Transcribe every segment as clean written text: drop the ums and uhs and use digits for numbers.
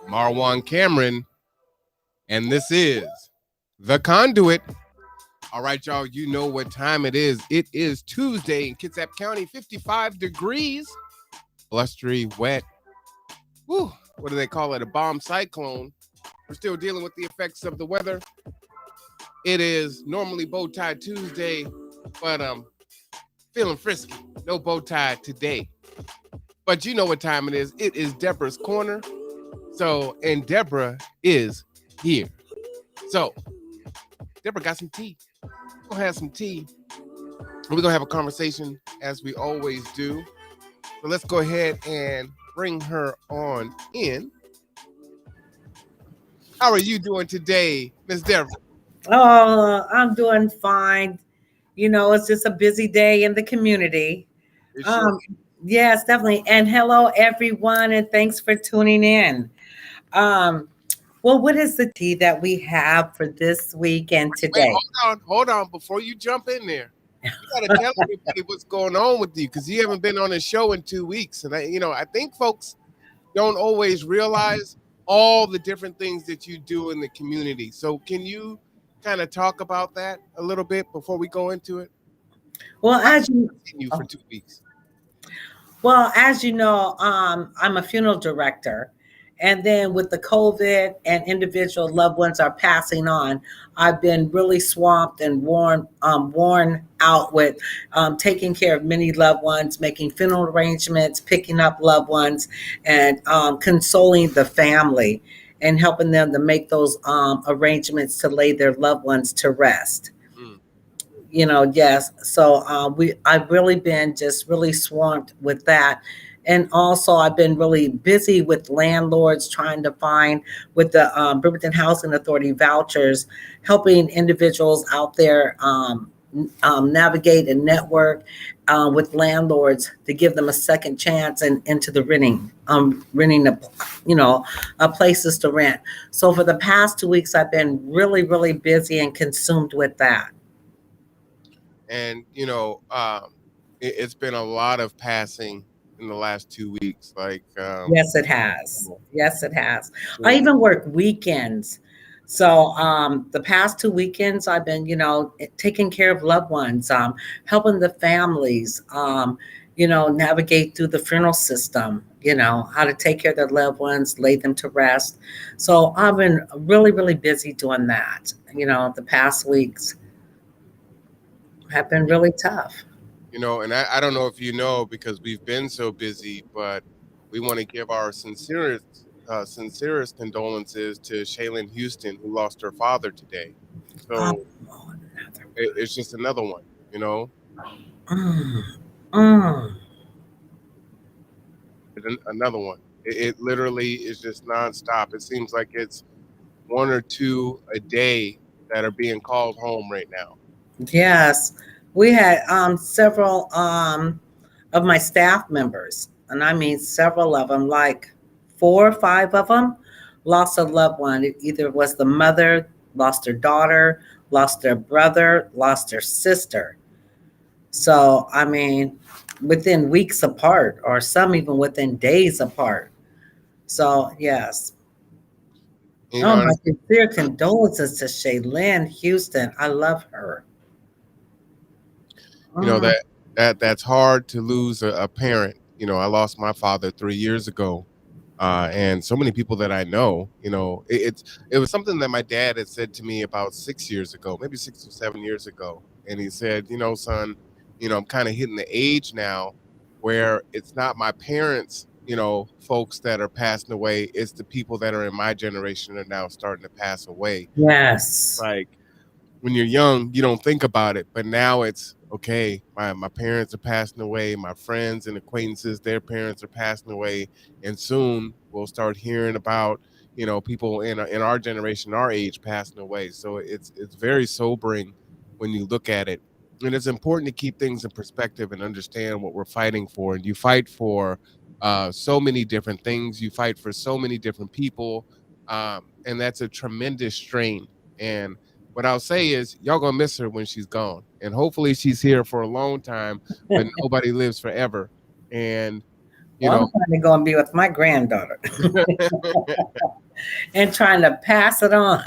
Marwan Cameron, and this is The Conduit. All right, y'all, you know what time it is. It is Tuesday in Kitsap County, 55 degrees, blustery, wet. Whew, what do they call it? A bomb cyclone. We're still dealing with the effects of the weather. It is normally bow tie Tuesday, but I'm feeling frisky. No bow tie today. But you know what time it is. It is Deborah's Corner. And Deborah is here. So, Deborah got some tea. We're going to have some tea. And we're going to have a conversation as we always do. So let's go ahead and bring her on in. How are you doing today, Miss Deborah? Oh, I'm doing fine. It's just a busy day in the community. It sure Um, yes, definitely. And hello, everyone, and thanks for tuning in. Um, well, what is the tea that we have for this week and Wait, today? hold on. Before you jump in there, you got to tell everybody what's going on with you because you haven't been on a show in 2 weeks. And I think folks don't always realize all the different things that you do in the community. So can you kind of talk about that a little bit before we go into it? Well, I've as you seen you for 2 weeks. As you know, I'm a funeral director. And then with the COVID and individual loved ones are passing on, I've been really swamped and worn out with taking care of many loved ones, making funeral arrangements, picking up loved ones, and consoling the family and helping them to make those arrangements to lay their loved ones to rest. Mm. Yes. So I've really been just really swamped with that. And also I've been really busy with landlords trying to find with the Bremerton Housing Authority vouchers, helping individuals out there navigate and network with landlords to give them a second chance and into the renting places to rent. So for the past 2 weeks, I've been really, really busy and consumed with that. And, it's been a lot of passing in the last 2 weeks. Yes, it has. Yes, it has. I So, even work weekends. So the past 2 weekends, I've been, taking care of loved ones, helping the families, navigate through the funeral system, how to take care of their loved ones, lay them to rest. So I've been really, really busy doing that. The past weeks have been really tough. and I don't know if you know because we've been so busy, but we want to give our sincerest condolences to Shaylin Houston, who lost her father today. Oh, So it's just another one. mm, mm. Another one. It literally is just nonstop. It seems like it's one or two a day that are being called home right now. Yes, we had several of my staff members, and I mean several of them, like 4 or 5 of them, lost a loved one. It either was the mother, lost her daughter, lost their brother, lost their sister. So, I mean, within weeks apart, or some even within days apart. So, yes. You Oh, know, my sincere condolences to Shaylin Houston. I love her. you know Mm. that's hard to lose a parent. I lost my father 3 years ago, and so many people that I know. It was something that my dad had said to me about 6 years ago, maybe 6 or 7 years ago, and he said, son, I'm kind of hitting the age now where it's not my parents, folks that are passing away. It's the people that are in my generation are now starting to pass away. Yes. Like when you're young, you don't think about it, but now it's okay. My parents are passing away. My friends and acquaintances, their parents are passing away, and soon we'll start hearing about people in our generation, our age, passing away. So it's very sobering when you look at it, and it's important to keep things in perspective and understand what we're fighting for. And you fight for so many different things. You fight for so many different people, and that's a tremendous strain. And what I'll say is y'all gonna miss her when she's gone. And hopefully she's here for a long time, but nobody lives forever. And You Well, I'm know, trying to go and be with my granddaughter and trying to pass it on.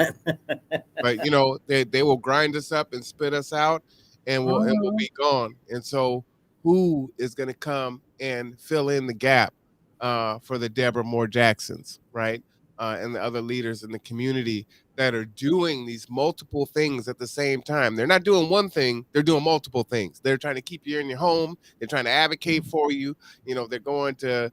but they will grind us up and spit us out, and we'll Mhm. be gone. And so, who is going to come and fill in the gap for the Deborah Moore Jacksons, right? And the other leaders in the community that are doing these multiple things at the same time. They're not doing one thing, they're doing multiple things. They're trying to keep you in your home, they're trying to advocate for you. They're going to,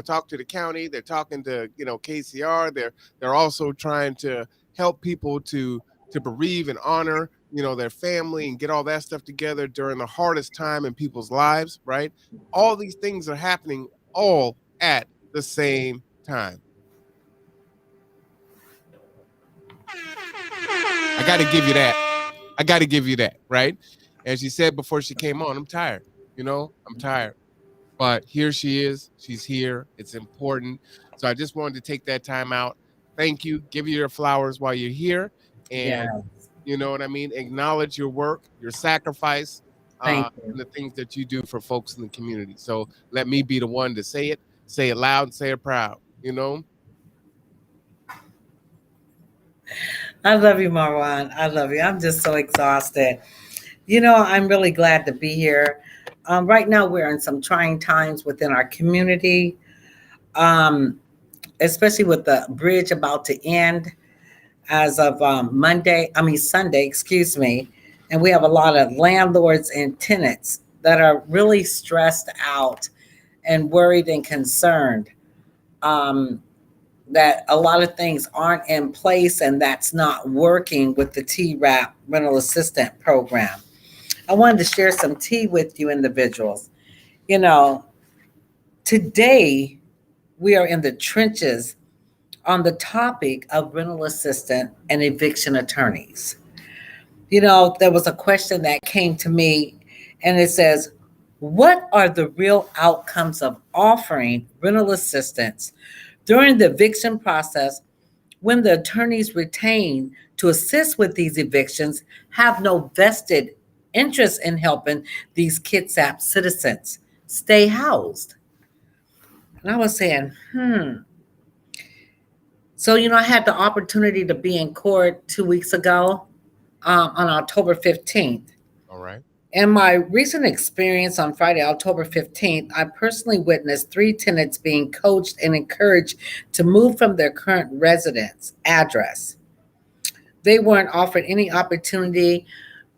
talk to the county, they're talking to, KCR, they're also trying to help people to bereave and honor, their family and get all that stuff together during the hardest time in people's lives, right? All these things are happening all at the same time. I got to give you that. I got to give you that, right? As she said before she came on, I'm tired. I'm tired. But here she is. She's here. It's important. So I just wanted to take that time out. Thank you. Give you your flowers while you're here. And Yeah, you know what I mean? Acknowledge your work, your sacrifice, thank you. and the things that you do for folks in the community. So let me be the one to say it loud and say it proud, I love you, Marwan. I love you. I'm just so exhausted. I'm really glad to be here. Right now, we're in some trying times within our community, um, especially with the bridge about to end as of Sunday, excuse me. And we have a lot of landlords and tenants that are really stressed out and worried and concerned. Um, that a lot of things aren't in place and that's not working with the TRAP rental assistant program. I wanted to share some tea with you individuals. You know, Today we are in the trenches on the topic of rental assistant and eviction attorneys. There was a question that came to me and it says, what are the real outcomes of offering rental assistance during the eviction process when the attorneys retained to assist with these evictions have no vested interest in helping these Kitsap citizens stay housed? And I was saying, So, I had the opportunity to be in court 2 weeks ago on October 15th. All right. In my recent experience on Friday, October 15th, I personally witnessed three tenants being coached and encouraged to move from their current residence address. They weren't offered any opportunity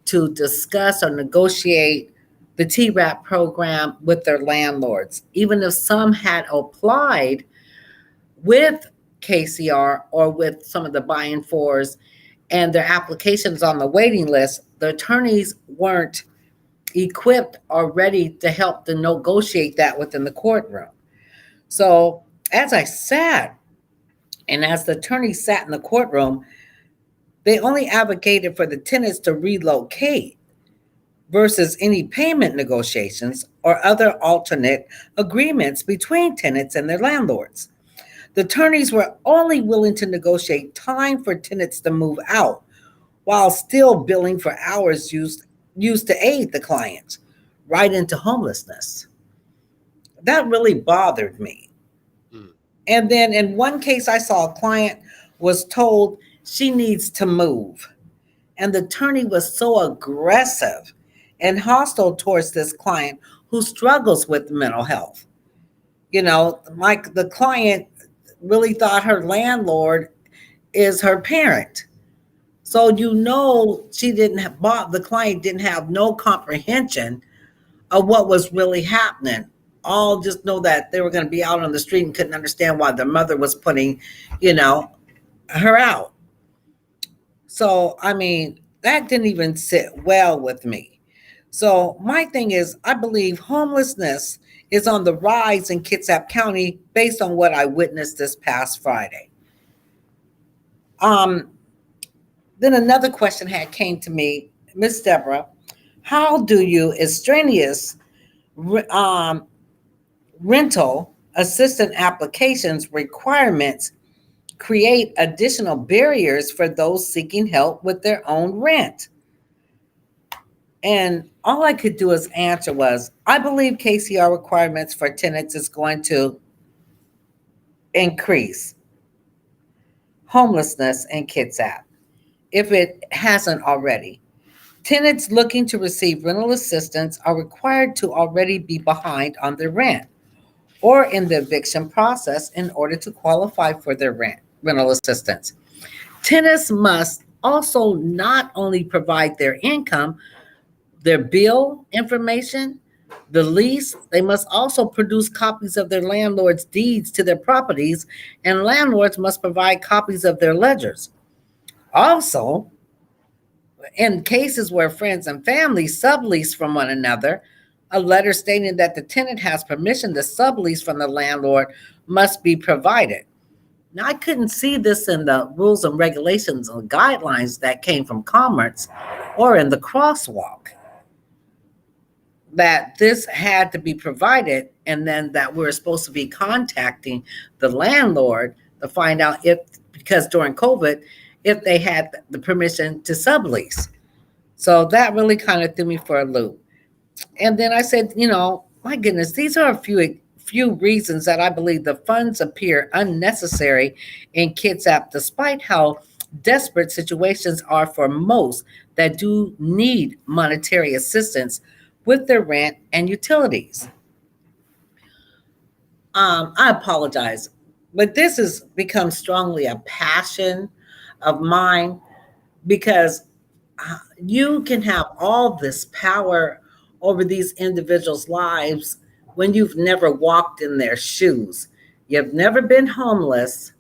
to discuss or negotiate the TRAP program with their landlords, even if some had applied with KCR or with some of the buy-in fours and their applications on the waiting list. The attorneys weren't equipped or ready to help to negotiate that within the courtroom. So as I sat and as the attorneys sat in the courtroom, they only advocated for the tenants to relocate versus any payment negotiations or other alternate agreements between tenants and their landlords. The attorneys were only willing to negotiate time for tenants to move out while still billing for hours used to aid the clients right into homelessness. That really bothered me. Mm. And then in one case, I saw a client was told she needs to move. And the attorney was so aggressive and hostile towards this client who struggles with mental health. Like the client really thought her landlord is her parent. So she didn't have the client didn't have no comprehension of what was really happening. All just know that they were going to be out on the street and couldn't understand why their mother was putting, her out. So that didn't even sit well with me. So my thing is, I believe homelessness is on the rise in Kitsap County based on what I witnessed this past Friday. Um, then another question had came to me, Miss Deborah, how do you extraneous um, rental assistant applications requirements create additional barriers for those seeking help with their own rent? And All I could do as answer was, I believe KCR requirements for tenants is going to increase homelessness in Kitsap if it hasn't already. Tenants looking to receive rental assistance are required to already be behind on their rent or in the eviction process in order to qualify for their rental assistance. Tenants must also not only provide their income, their bill information, the lease, they must also produce copies of their landlord's deeds to their properties, and landlords must provide copies of their ledgers. Also, in cases where friends and family sublease from one another, a letter stating that the tenant has permission to sublease from the landlord must be provided. Now, I couldn't see this in the rules and regulations and guidelines that came from Commerce or in the crosswalk, that this had to be provided, and then that we're supposed to be contacting the landlord to find out if, because during COVID, if they had the permission to sublease. So that really kind of threw me for a loop. And then I said, my goodness, these are a few reasons that I believe the funds appear unnecessary in Kitsap, despite how desperate situations are for most that do need monetary assistance with their rent and utilities. I apologize, but this has become strongly a passion of mine because you can have all this power over these individuals' lives when you've never walked in their shoes. You've never been homeless,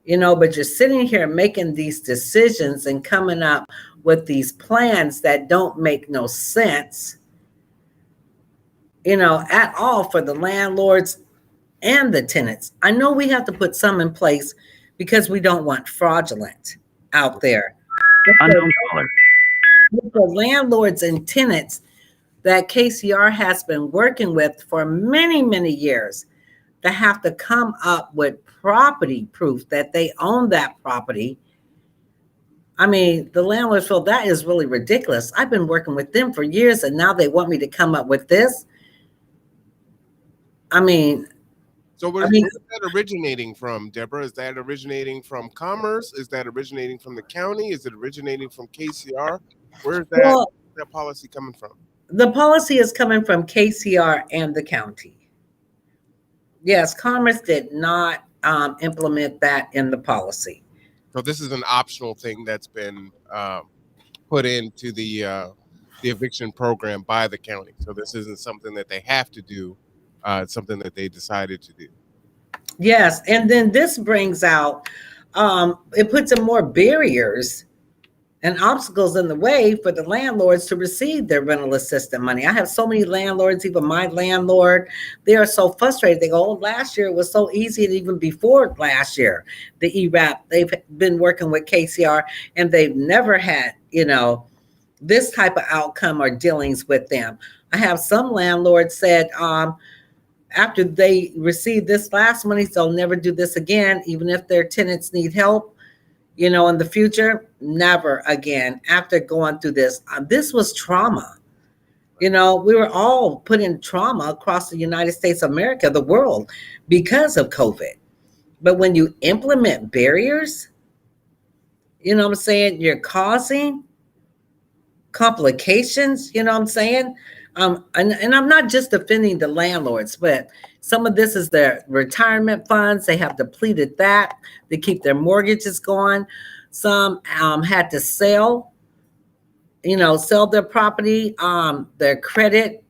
but you're sitting here making these decisions and coming up with these plans that don't make no sense, at all for the landlords and the tenants. I know we have to put some in place because we don't want fraudulent out there. Unknown caller. With the landlords and tenants that KCR has been working with for many, many years, to have to come up with property proof that they own that property. I mean, the landlords feel that is really ridiculous. I've been working with them for years, and now they want me to come up with this. So where's that originating from, Deborah? Is that originating from Commerce? Is that originating from the county? Is it originating from KCR? Where's that policy coming from? The policy is coming from KCR and the county. Yes, Commerce did not implement that in the policy. So this is an optional thing that's been put into the eviction program by the county. So this isn't something that they have to do. It's something that they decided to do. Yes, and then this brings out, it puts in more barriers and obstacles in the way for the landlords to receive their rental assistance money. I have so many landlords, even my landlord, they are so frustrated. They go, last year it was so easy, and even before last year, the ERAP, they've been working with KCR, and they've never had, this type of outcome or dealings with them. I have some landlords said, after they receive this last money, they'll never do this again, even if their tenants need help, in the future, never again after going through this. This was trauma. We were all put in trauma across the United States of America, the world, because of COVID. But when you implement barriers, what I'm saying, you're causing complications, and I'm not just defending the landlords, but some of this is their retirement funds. They have depleted that to keep their mortgages going. Some had to sell their property. Their credit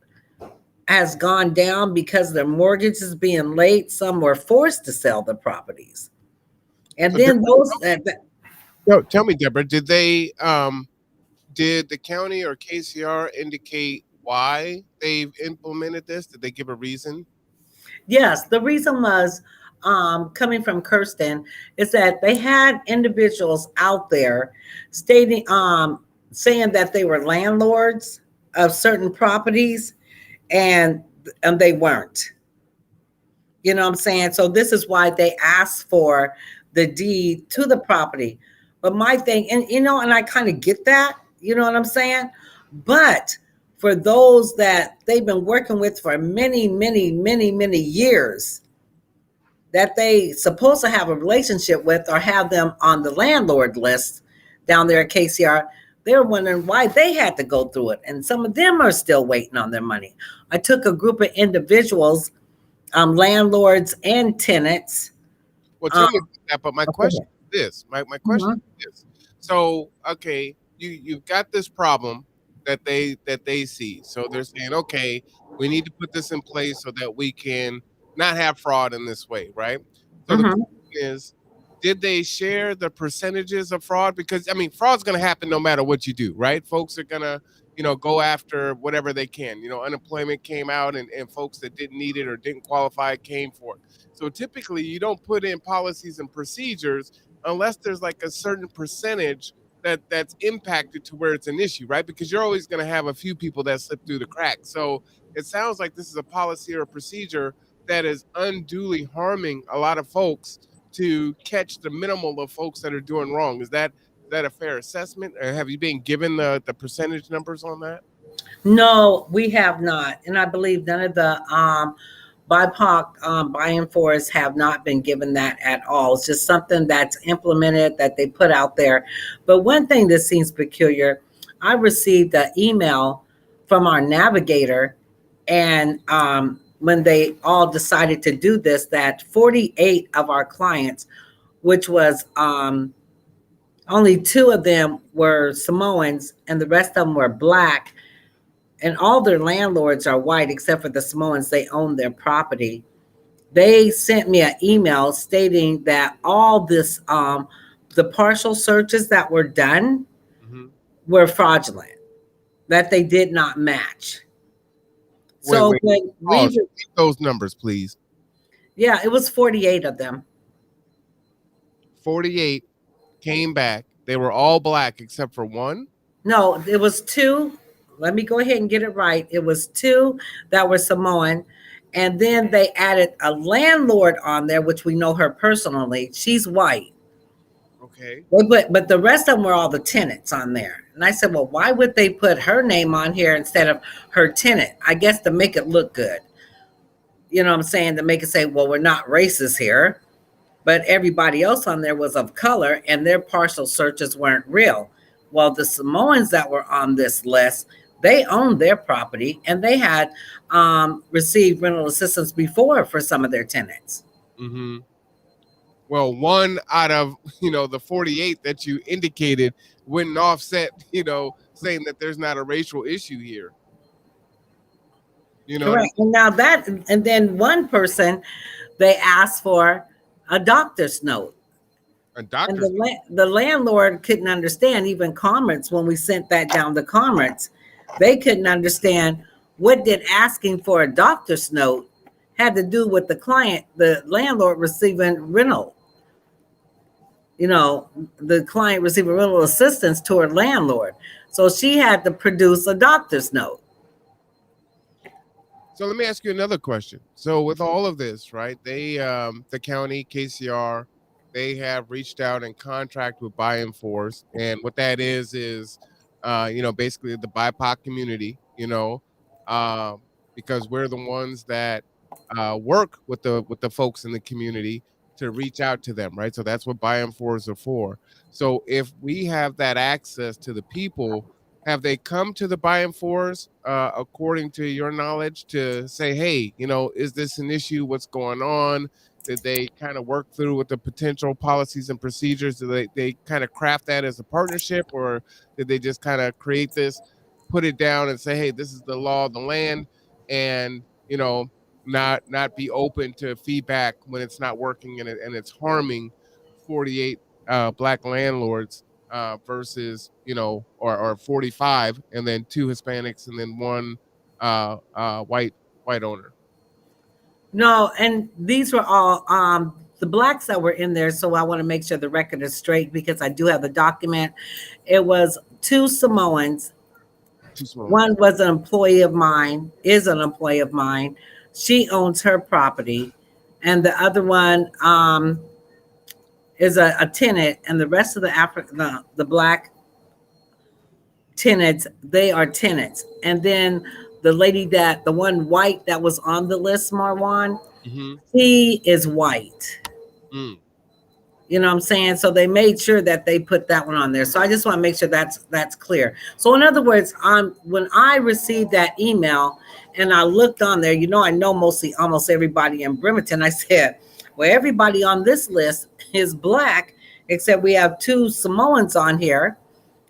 has gone down because their mortgage is being late. Some were forced to sell their properties. And so then tell me, Deborah, did they did the county or KCR indicate why they've implemented this? Did they give a reason? Yes, the reason was coming from Kirsten is that they had individuals out there stating, saying that they were landlords of certain properties, and they weren't. What I'm saying? So this is why they asked for the deed to the property. But my thing, and I kind of get that, what I'm saying? But for those that they've been working with for many, many, many, many years, that they supposed to have a relationship with or have them on the landlord list down there at KCR, they're wondering why they had to go through it. And some of them are still waiting on their money. I took a group of individuals, landlords and tenants. Well, tell Um, me about that. But my okay. question is this. My question Mhm. is this. So, okay, you've got this problem that they see. So they're saying, okay, we need to put this in place so that we can not have fraud in this way, right? So the Mhm. question is, did they share the percentages of fraud? Because I mean, fraud's going to happen no matter what you do, right? Folks are gonna, go after whatever they can. Unemployment came out, and folks that didn't need it or didn't qualify came for it. So typically, you don't put in policies and procedures unless there's like a certain percentage that's impacted to where it's an issue, right? Because you're always going to have a few people that slip through the cracks. So it sounds like this is a policy or a procedure that is unduly harming a lot of folks to catch the minimal of folks that are doing wrong. Is that a fair assessment? Or have you been given the percentage numbers on that? No, we have not. And I believe none of the BIPOC buying forests have not been given that at all. It's just something that's implemented that they put out there. But one thing that seems peculiar, I received an email from our navigator, and when they all decided to do this, that 48 of our clients, which was only two of them were Samoans and the rest of them were black, and all their landlords are white except for the Samoans. They own their property. They sent me an email stating that all this, the partial searches that were done Hmm. were fraudulent, that they did not match. Wait, So wait, when we, pause. Repeat those numbers, please. yeah, it was 48 of them. 48 came back. They were all black except for one. No, it was two. Let me go ahead and get it right. It was two that were Samoan. And then they added a landlord on there, which we know her personally. She's white. Okay. But the rest of them were all the tenants on there. And I said, well, why would they put her name on here instead of her tenant? I guess to make it look good. You know what I'm saying? To make it say, well, we're not racist here. But everybody else on there was of color and their partial searches weren't real. Well, the Samoans that were on this list, they owned their property and they had received rental assistance before for some of their tenants. Hmm. Well, one out of the 48 that you indicated wouldn't offset, saying that there's not a racial issue here. You know what I mean? Correct. And now that, and then one person, they asked for a doctor's note. A And doctor's the landlord couldn't understand, even Commerce, when we sent that down to Commerce, they couldn't understand what did asking for a doctor's note had to do with the client, the landlord receiving rental, the client receiving rental assistance to her landlord. So she had to produce a doctor's note. So let me ask you another question. So with all of this, right? They, the county, KCR, they have reached out and contract with Buy and Force, and what that is, basically the BIPOC community, because we're the ones that work with the folks in the community to reach out to them, right? So that's what Buy and Force are for. So if we have that access to the people, have they come to the buy and fours, according to your knowledge, to say, hey, is this an issue? What's going on? Did they kind of work through with the potential policies and procedures? Did they kind of craft that as a partnership, or did they just kind of create this, put it down and say, hey, this is the law of the land, and not be open to feedback when it's not working and it's harming 48 black landlords, versus or 45, and then two Hispanics and then one white owner. No, and these were all the blacks that were in there. So I want to make sure the record is straight because I do have the document. It was two Samoans. Two Simone's. One was an employee of mine, is an employee of mine. She owns her property. And the other one is a tenant, and the rest of the black tenants, they are tenants. And then the one white that was on the list, Marwan, Mm-hmm. he is white. Mm. You know what I'm saying? So they made sure that they put that one on there. So I just want to make sure that's clear. So in other words, when I received that email and I looked on there, I know mostly almost everybody in Bremerton. I said, well, everybody on this list is black, except we have two Samoans on here.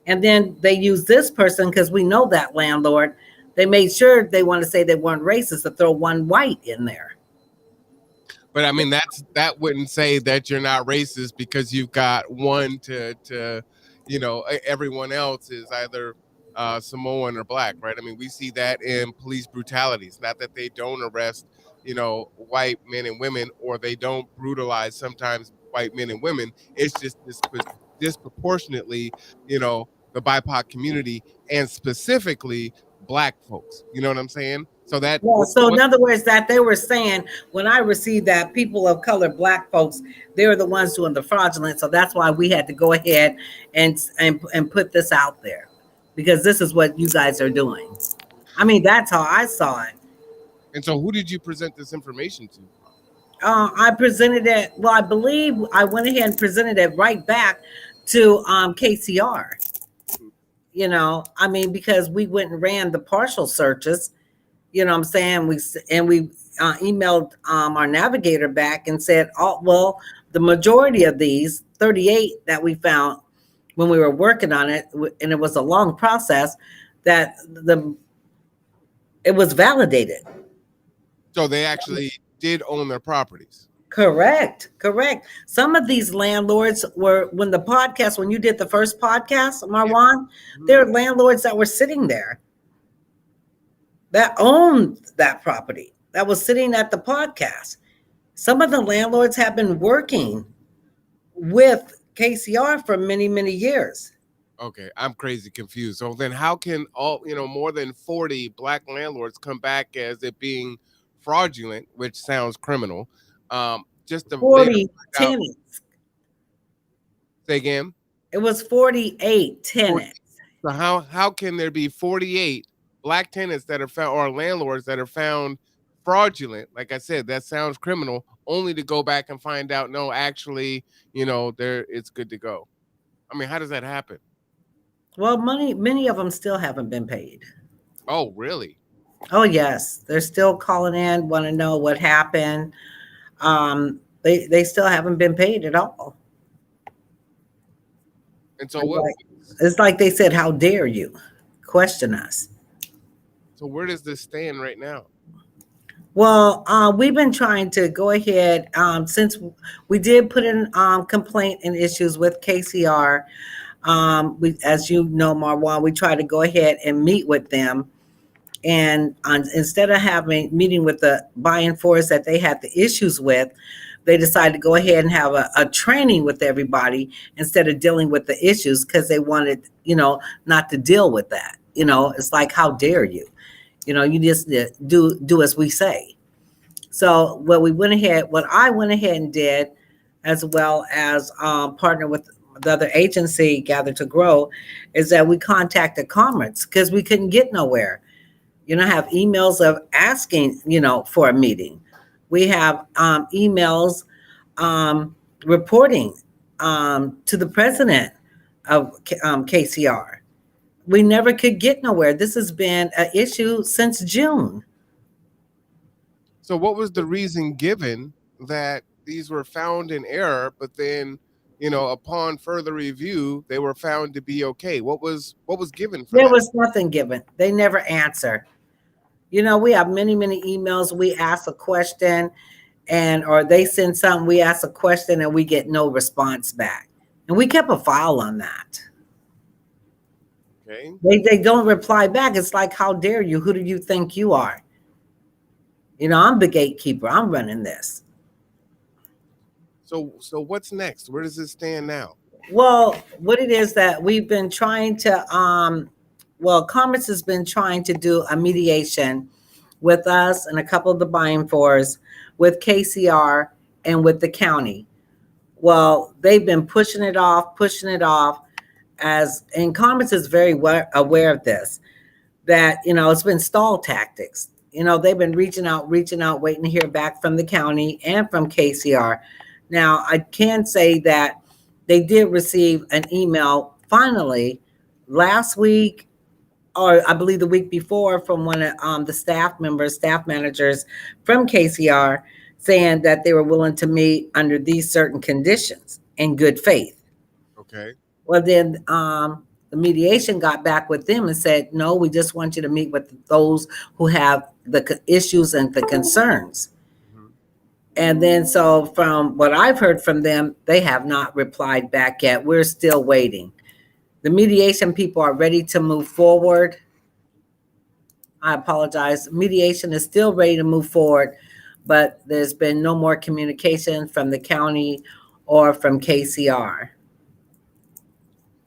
And then they use this person because we know that landlord. They made sure they want to say they weren't racist to throw one white in there. But I mean, that wouldn't say that you're not racist because you've got one to everyone else is either Samoan or black, right? I mean, we see that in police brutalities. Not that they don't arrest, white men and women, or they don't brutalize sometimes white men and women. It's just disproportionately, the BIPOC community and specifically black folks. You know what I'm saying? So that Yeah, so in other words, that they were saying when I received that people of color, black folks, they were the ones doing the fraudulent. So that's why we had to go ahead and put this out there, because this is what you guys are doing. I mean, that's how I saw it. And so, who did you present this information to? I presented it. Well, I believe I went ahead and presented it right back to KCR. I mean, because we went and ran the partial searches. You know what I'm saying? We emailed our navigator back and said, oh, well, the majority of these 38 that we found when we were working on it, and it was a long process, that it was validated. So they actually did own their properties. Correct. Some of these landlords were, when you did the first podcast, Marwan, there are landlords that were sitting there that owned that property that was sitting at the podcast. Some of the landlords have been working with KCR for many, many years. Okay, I'm crazy confused. So then how can more than 40 black landlords come back as it being fraudulent, which sounds criminal, just to 40 tenants. Say again? It was 48 tenants. So how can there be 48 black tenants that are found, or landlords that are found fraudulent? Like I said, that sounds criminal, only to go back and find out, no, actually, it's good to go. I mean, how does that happen? Well, many of them still haven't been paid. Oh, really? Oh, yes. They're still calling in, want to know what happened. They still haven't been paid at all. And so it's like they said, how dare you question us? So where does this stand right now? Well, we've been trying to go ahead, since we did put in complaint and issues with KCR. As you know, Marwan, we try to go ahead and meet with them. And instead of meeting with the buying force that they had the issues with, they decided to go ahead and have a training with everybody instead of dealing with the issues, because they wanted, not to deal with that. It's like, how dare you? You just do as we say. So what I went ahead and did, as well as partner with the other agency, Gather to Grow, is that we contacted Commerce because we couldn't get nowhere. Have emails of asking, for a meeting. We have emails reporting to the president of KCR. We never could get nowhere. This has been an issue since June. So what was the reason given that these were found in error, but then, upon further review, they were found to be okay? What was given for that? There was nothing given. They never answer. We have many, many emails. We ask a question or they send something, we ask a question and we get no response back. And we kept a file on that. Okay. They don't reply back. It's like, how dare you? Who do you think you are? I'm the gatekeeper. I'm running this. So what's next? Where does this stand now? Well, what it is that we've been trying to, Commerce has been trying to do a mediation with us and a couple of the buying force, with KCR and with the county. Well, they've been pushing it off. and Congress is very aware of this, that, it's been stall tactics. They've been reaching out, waiting to hear back from the county and from KCR. Now, I can say that they did receive an email finally last week, or I believe the week before, from one of the staff managers from KCR, saying that they were willing to meet under these certain conditions in good faith. Okay. Well, then the mediation got back with them and said, no, we just want you to meet with those who have the issues and the concerns. Mhm. And then, so from what I've heard from them, they have not replied back yet. We're still waiting. The mediation people are ready to move forward. I apologize. Mediation is still ready to move forward, but there's been no more communication from the county or from KCR.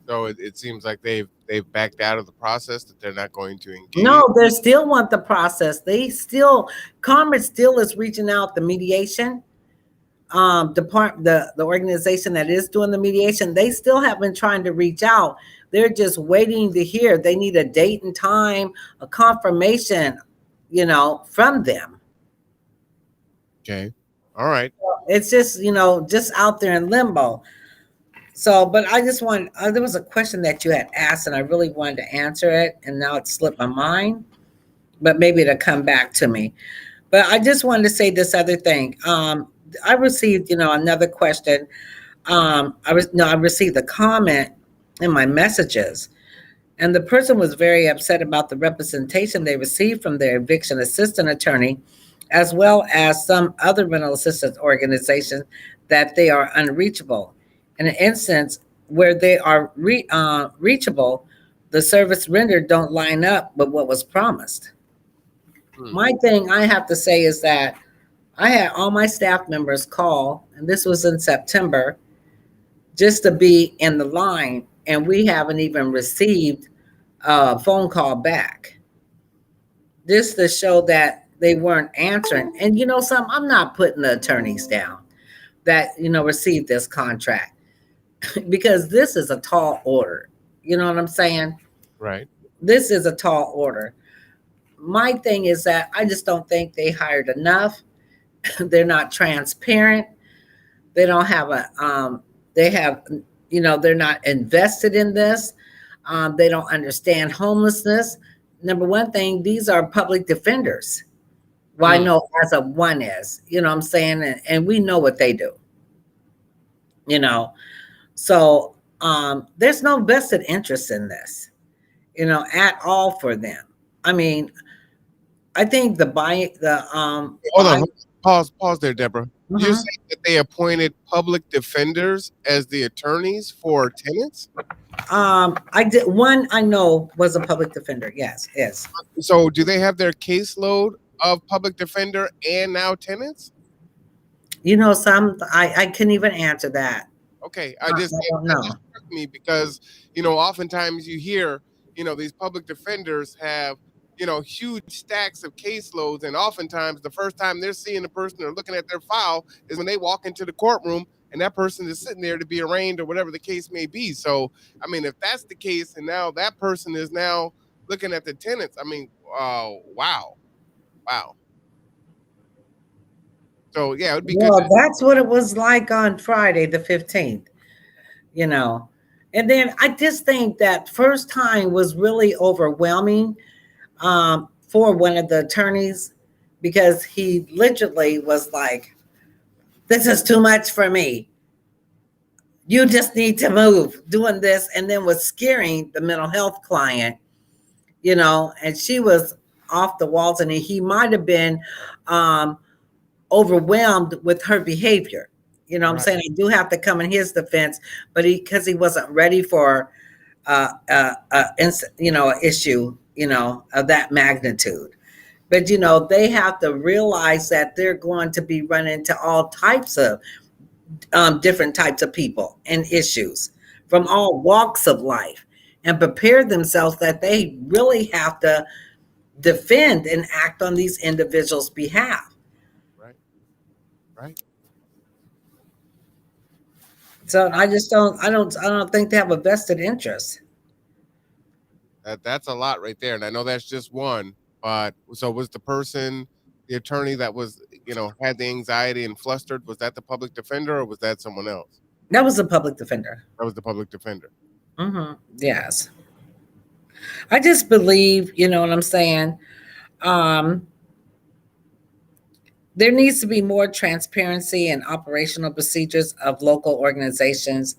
So it seems like they've backed out of the process, that they're not going to engage. No, they still want the process. Congress still is reaching out. The mediation department, the organization that is doing the mediation, they still have been trying to reach out. They're just waiting to hear. They need a date and time, a confirmation, from them. Okay. All right. It's just, just out there in limbo. So, but I just there was a question that you had asked and I really wanted to answer it, and now it slipped my mind, but maybe it'll come back to me. But I just wanted to say this other thing. I received, another question. I received a comment in my messages, and the person was very upset about the representation they received from their eviction assistant attorney, as well as some other rental assistance organizations, that they are unreachable. In an instance where they are reachable, the service rendered don't line up with what was promised. My thing I have to say is that I had all my staff members call, and this was in September, just to be in the line, and we haven't even received a phone call back. This to show that they weren't answering. And I'm not putting the attorneys down that, received this contract, because this is a tall order. You know what I'm saying? Right. This is a tall order. My thing is that I just don't think they hired enough. They're not transparent. They don't have they're not invested in this. They don't understand homelessness. Number one thing, these are public defenders. Well, I know as of one is, what I'm saying? And we know what they do, So there's no vested interest in this, at all for them. I mean, I think Hold on. Pause there, Deborah. You're saying that they appointed public defenders as the attorneys for tenants? I did one I know was a public defender. Yes. So do they have their caseload of public defender and now tenants? I couldn't even answer that. Okay. I don't know. That just struck me because, oftentimes you hear, these public defenders have, huge stacks of caseloads. And oftentimes the first time they're seeing the person or looking at their file is when they walk into the courtroom and that person is sitting there to be arraigned or whatever the case may be. So, I mean, if that's the case and now that person is now looking at the tenants, I mean, wow. So, yeah, it would be good. Well, that's what it was like on Friday, the 15th, And then I just think that first time was really overwhelming for one of the attorneys, because he literally was like, this is too much for me. You just need to move, doing this, and then was scaring the mental health client, and she was off the walls, and he might have been overwhelmed with her behavior. What I'm saying? I do have to come in his defense, but because he wasn't ready for an issue, of that magnitude. But they have to realize that they're going to be running into all types of different types of people and issues from all walks of life, and prepare themselves that they really have to defend and act on these individuals' behalf. Right. So I don't think they have a vested interest. That's a lot right there, and I know that's just one. But so was the person, the attorney that was, had the anxiety and flustered? Was that the public defender, or was that someone else? That was a public defender. That was the public defender. Yes. I just believe, you know what I'm saying? Um, there needs to be more transparency and operational procedures of local organizations.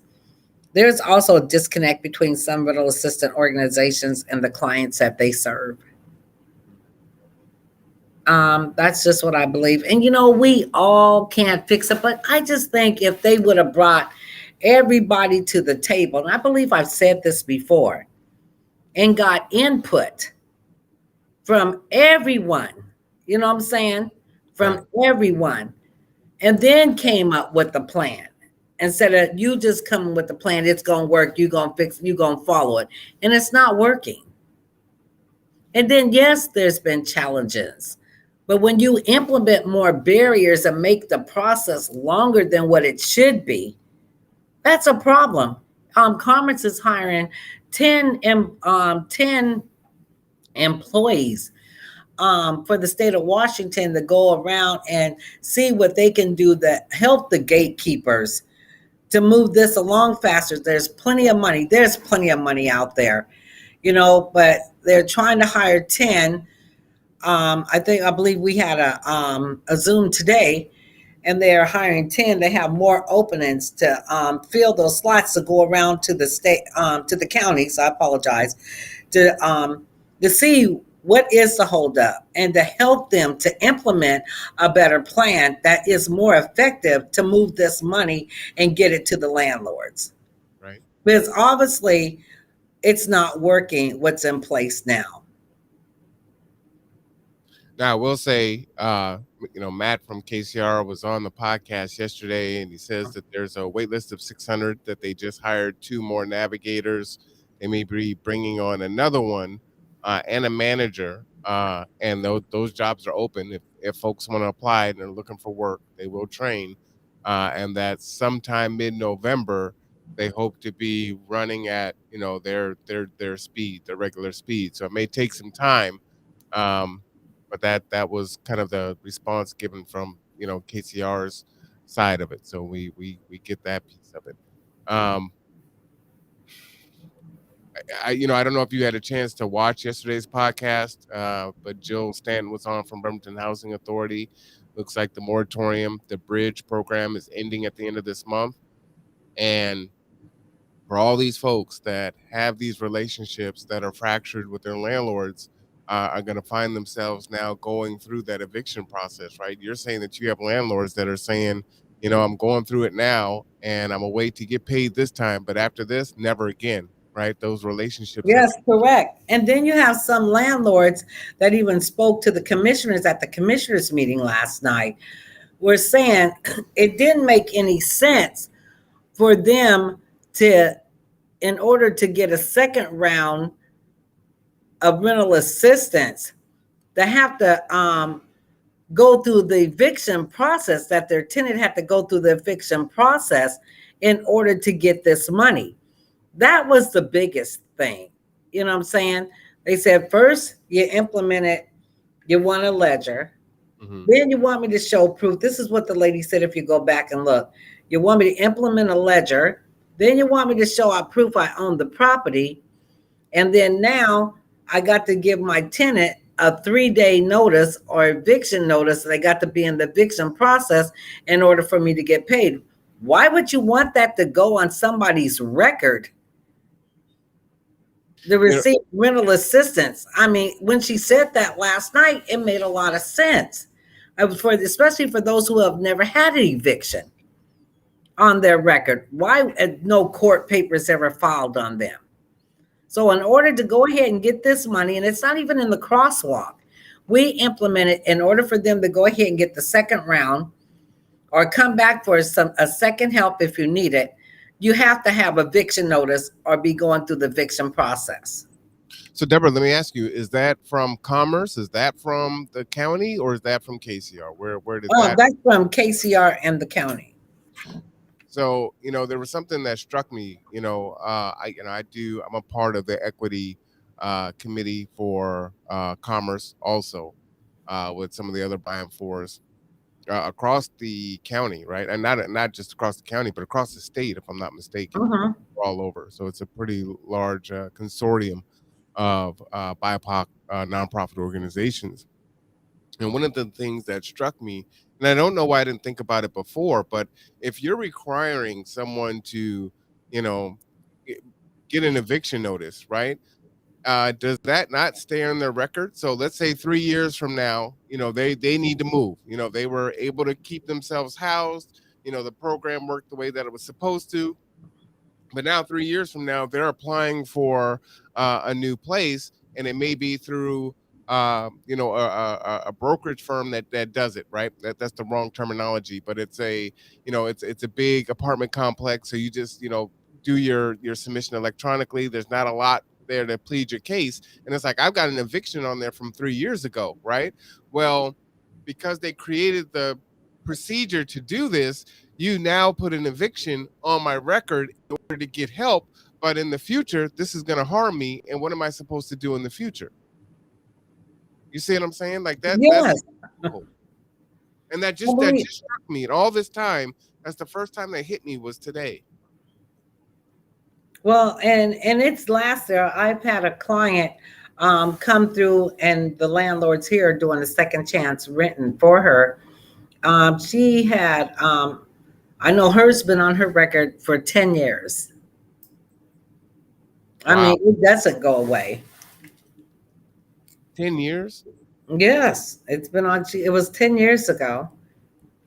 There's also a disconnect between some rental assistant organizations and the clients that they serve. That's just what I believe. And we all can't fix it, but I just think if they would have brought everybody to the table, and I believe I've said this before, and got input from everyone, you know what I'm saying? Right. From everyone, and then came up with the plan. Instead of you just coming with the plan, it's gonna work, you're gonna fix it, you're gonna follow it, and it's not working. And then, yes, there's been challenges. But when you implement more barriers and make the process longer than what it should be, that's a problem. Commerce is hiring 10 employees for the state of Washington to go around and see what they can do to help the gatekeepers to move this along faster. There's plenty of money. There's plenty of money out there, but they're trying to hire 10. I believe we had a Zoom today, and they're hiring 10. They have more openings to fill those slots to go around to the state, to the counties. I apologize, to see what is the holdup and to help them to implement a better plan that is more effective to move this money and get it to the landlords. Right. Because obviously, it's not working. What's in place now? Now, I will say, Matt from KCR was on the podcast yesterday, and he says that there's a wait list of 600, that they just hired 2 more navigators. They may be bringing on another one and a manager, and those jobs are open. If folks want to apply and they're looking for work, they will train, and that sometime mid-November, they hope to be running at their speed, their regular speed. So it may take some time. Um, but that was kind of the response given from KCR's side of it. So we get that piece of it. I don't know if you had a chance to watch yesterday's podcast, but Jill Stanton was on from Bremerton Housing Authority. Looks like the moratorium, the bridge program, is ending at the end of this month, and for all these folks that have these relationships that are fractured with their landlords, are going to find themselves now going through that eviction process, right? You're saying that you have landlords that are saying, I'm going through it now and I'm going to wait to get paid this time, but after this, never again, right? Those relationships have. Yes, correct. And then you have some landlords that even spoke to the commissioners at the commissioners meeting last night, were saying it didn't make any sense for them to, in order to get a second round of rental assistance, to have to go through the eviction process, that their tenant had to go through the eviction process in order to get this money. That was the biggest thing. You know what I'm saying? They said, first, you implement it, you want a ledger. Then you want me to show proof. This is what the lady said if you go back and look. You want me to implement a ledger. Then you want me to show out proof I own the property. And then now I got to give my tenant a 3-day notice or eviction notice. They got to be in the eviction process in order for me to get paid. Why would you want that to go on somebody's record? The receipt rental assistance. I mean, when she said that last night, it made a lot of sense. Especially for those who have never had an eviction on their record. Why no court papers ever filed on them? So in order to go ahead and get this money, and it's not even in the crosswalk, we implement it in order for them to go ahead and get the second round or come back for a second help if you need it. You have to have eviction notice or be going through the eviction process. So Deborah, let me ask you, is that from Commerce? Is that from the county, or is that from KCR? Where did that? That's from KCR and the county. So, there was something that struck me. I'm a part of the equity committee for commerce also, with some of the other buying fours across the county, right? And not just across the county, but across the state, if I'm not mistaken, Mhm. all over. So it's a pretty large consortium of BIPOC nonprofit organizations. And one of the things that struck me, and I don't know why I didn't think about it before, but if you're requiring someone to, you know, g- get an eviction notice, right? Does that not stay on their record? So let's say 3 years from now, they need to move. They were able to keep themselves housed. The program worked the way that it was supposed to, but now 3 years from now they're applying for a new place, and it may be through a brokerage firm that does it, right? That's the wrong terminology, but it's a big apartment complex. So you just do your submission electronically. There's not a lot there to plead your case, and it's like, I've got an eviction on there from 3 years ago, right? Well, because they created the procedure to do this, you now put an eviction on my record in order to get help. But in the future, this is going to harm me. And what am I supposed to do in the future? You see what I'm saying? Like that. That's Yes. cool. And that I just that believe. just struck me. And all this time, that's the first time that hit me was today. Well, and it's last year. I've had a client come through, and the landlords here are doing a second chance renting for her. She had, I know hers been on her record for 10 years. I Wow, mean, it doesn't go away. 10 years. Yes, it's been on. It was 10 years ago.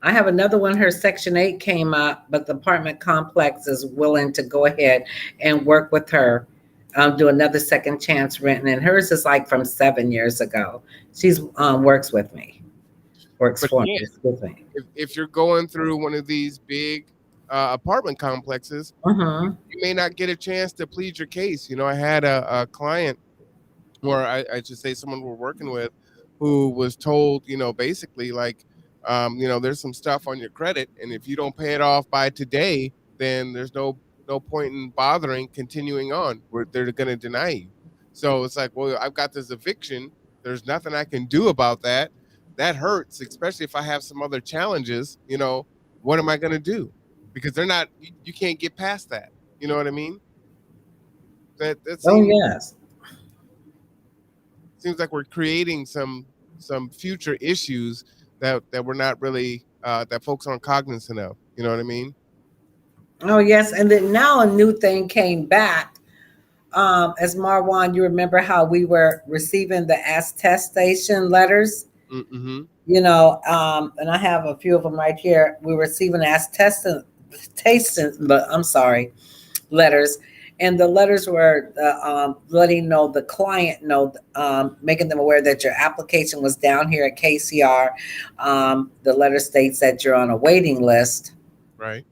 I have another one. Her Section 8 came up, but the apartment complex is willing to go ahead and work with her, do another second chance renting. And hers is like from 7 years ago. She's works with me, works But for me, again, excuse me. if you're going through one of these big apartment complexes, Mm-hmm. you may not get a chance to plead your case. I had a client, or I should say someone we're working with, who was told, basically like, there's some stuff on your credit, and if you don't pay it off by today, then there's no point in bothering continuing on. They're going to deny you. So it's like, well, I've got this eviction. There's nothing I can do about that. That hurts, especially if I have some other challenges. What am I going to do? Because they're not. You can't get past that. You know what I mean? That Oh seems yes. like we're creating some future issues that we're not really that folks aren't cognizant of. You know what I mean? Oh yes. And then now a new thing came back. As Marwan, you remember how we were receiving the attestation letters? Mm-hmm. And I have a few of them right here. We were receiving attestation, but I'm sorry, letters, and the letters were letting know the client know, making them aware that your application was down here at KCR. The letter states that you're on a waiting list, Right.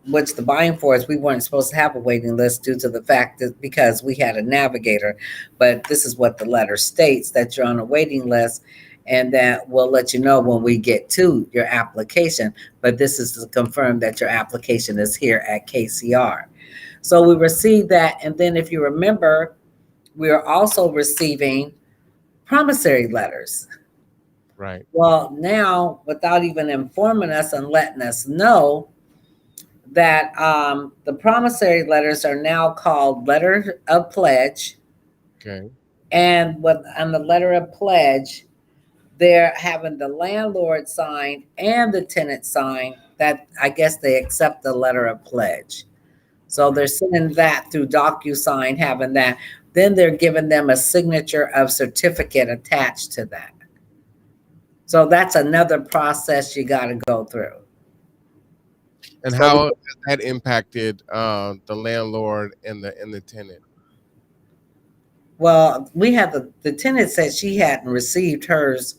which the buying for is we weren't supposed to have a waiting list due to the fact that because we had a navigator, but this is what the letter states, that you're on a waiting list, and that we'll let you know when we get to your application. But this is to confirm that your application is here at KCR. So we received that. And then if you remember, we are also receiving promissory letters. Right. Well, now, without even informing us and letting us know, that the promissory letters are now called letter of pledge. Okay. And what on the letter of pledge, they're having the landlord sign and the tenant sign that I guess they accept the letter of pledge. So they're sending that through DocuSign, having that. Then they're giving them a signature of certificate attached to that. So that's another process you got to go through. And So we how has that impacted the landlord and the tenant? Well, we had the tenant said she hadn't received hers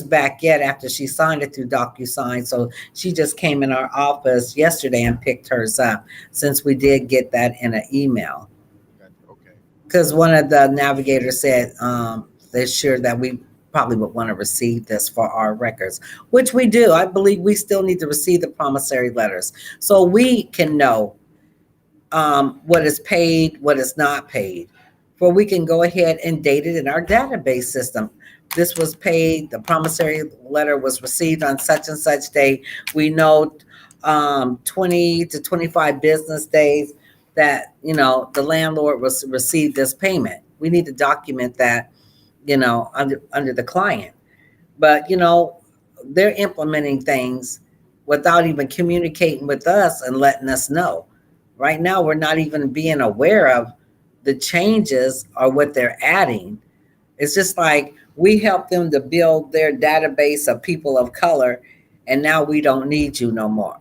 back yet after she signed it through DocuSign. So she just came in our office yesterday and picked hers up since we did get that in an email. Gotcha. Okay. Because one of the navigators said they're sure that we probably would want to receive this for our records, which we do. I believe we still need to receive the promissory letters so we can know what is paid, what is not paid, for we can go ahead and date it in our database system. This was paid, the promissory letter was received on such and such day. We know 20 to 25 business days that, the landlord was received this payment. We need to document that, under the client. But, they're implementing things without even communicating with us and letting us know. Right now, we're not even being aware of the changes or what they're adding. It's just like we help them to build their database of people of color, and now we don't need you no more.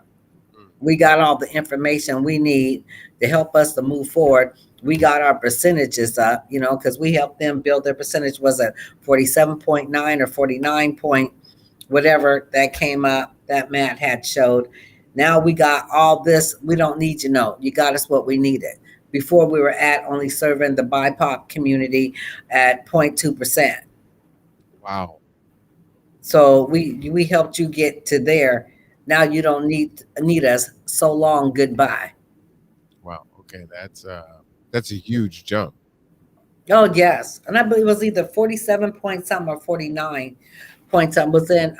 We got all the information we need to help us to move forward. We got our percentages up, because we helped them build their percentage. Was it 47.9 or 49 point whatever that came up that Matt had showed? Now we got all this. We don't need you got us what we needed. Before we were at only serving the BIPOC community at 0.2%. Wow. So we helped you get to there. Now you don't need us. So long, goodbye. Wow. Okay, that's a huge jump. Oh yes, and I believe it was either 47 point something or 49 point something within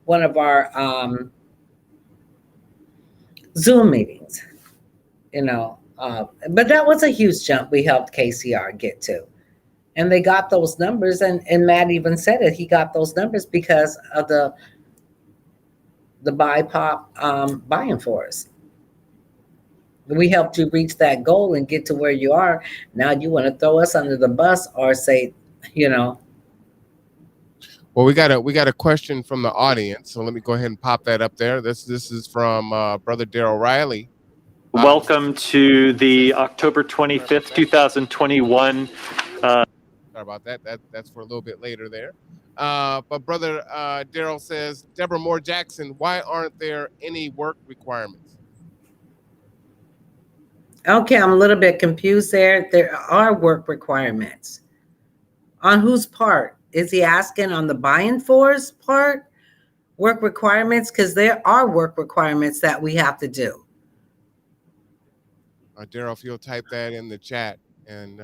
one of our Zoom meetings. But that was a huge jump we helped KCR get to. And they got those numbers, and Matt even said it. He got those numbers because of the BIPOC buying for us. We helped you reach that goal and get to where you are. Now you want to throw us under the bus or say, Well, we got a question from the audience, so let me go ahead and pop that up there. This is from Brother Daryl Riley. Welcome to the October 25th, 2021. Sorry about that. That's for a little bit later there. But Brother Daryl says, Deborah Jackson, why aren't there any work requirements? Okay, I'm a little bit confused there. There are work requirements. On whose part? Is he asking on the buying force part? Work requirements? Because there are work requirements that we have to do. Daryl, if you'll type that in the chat, and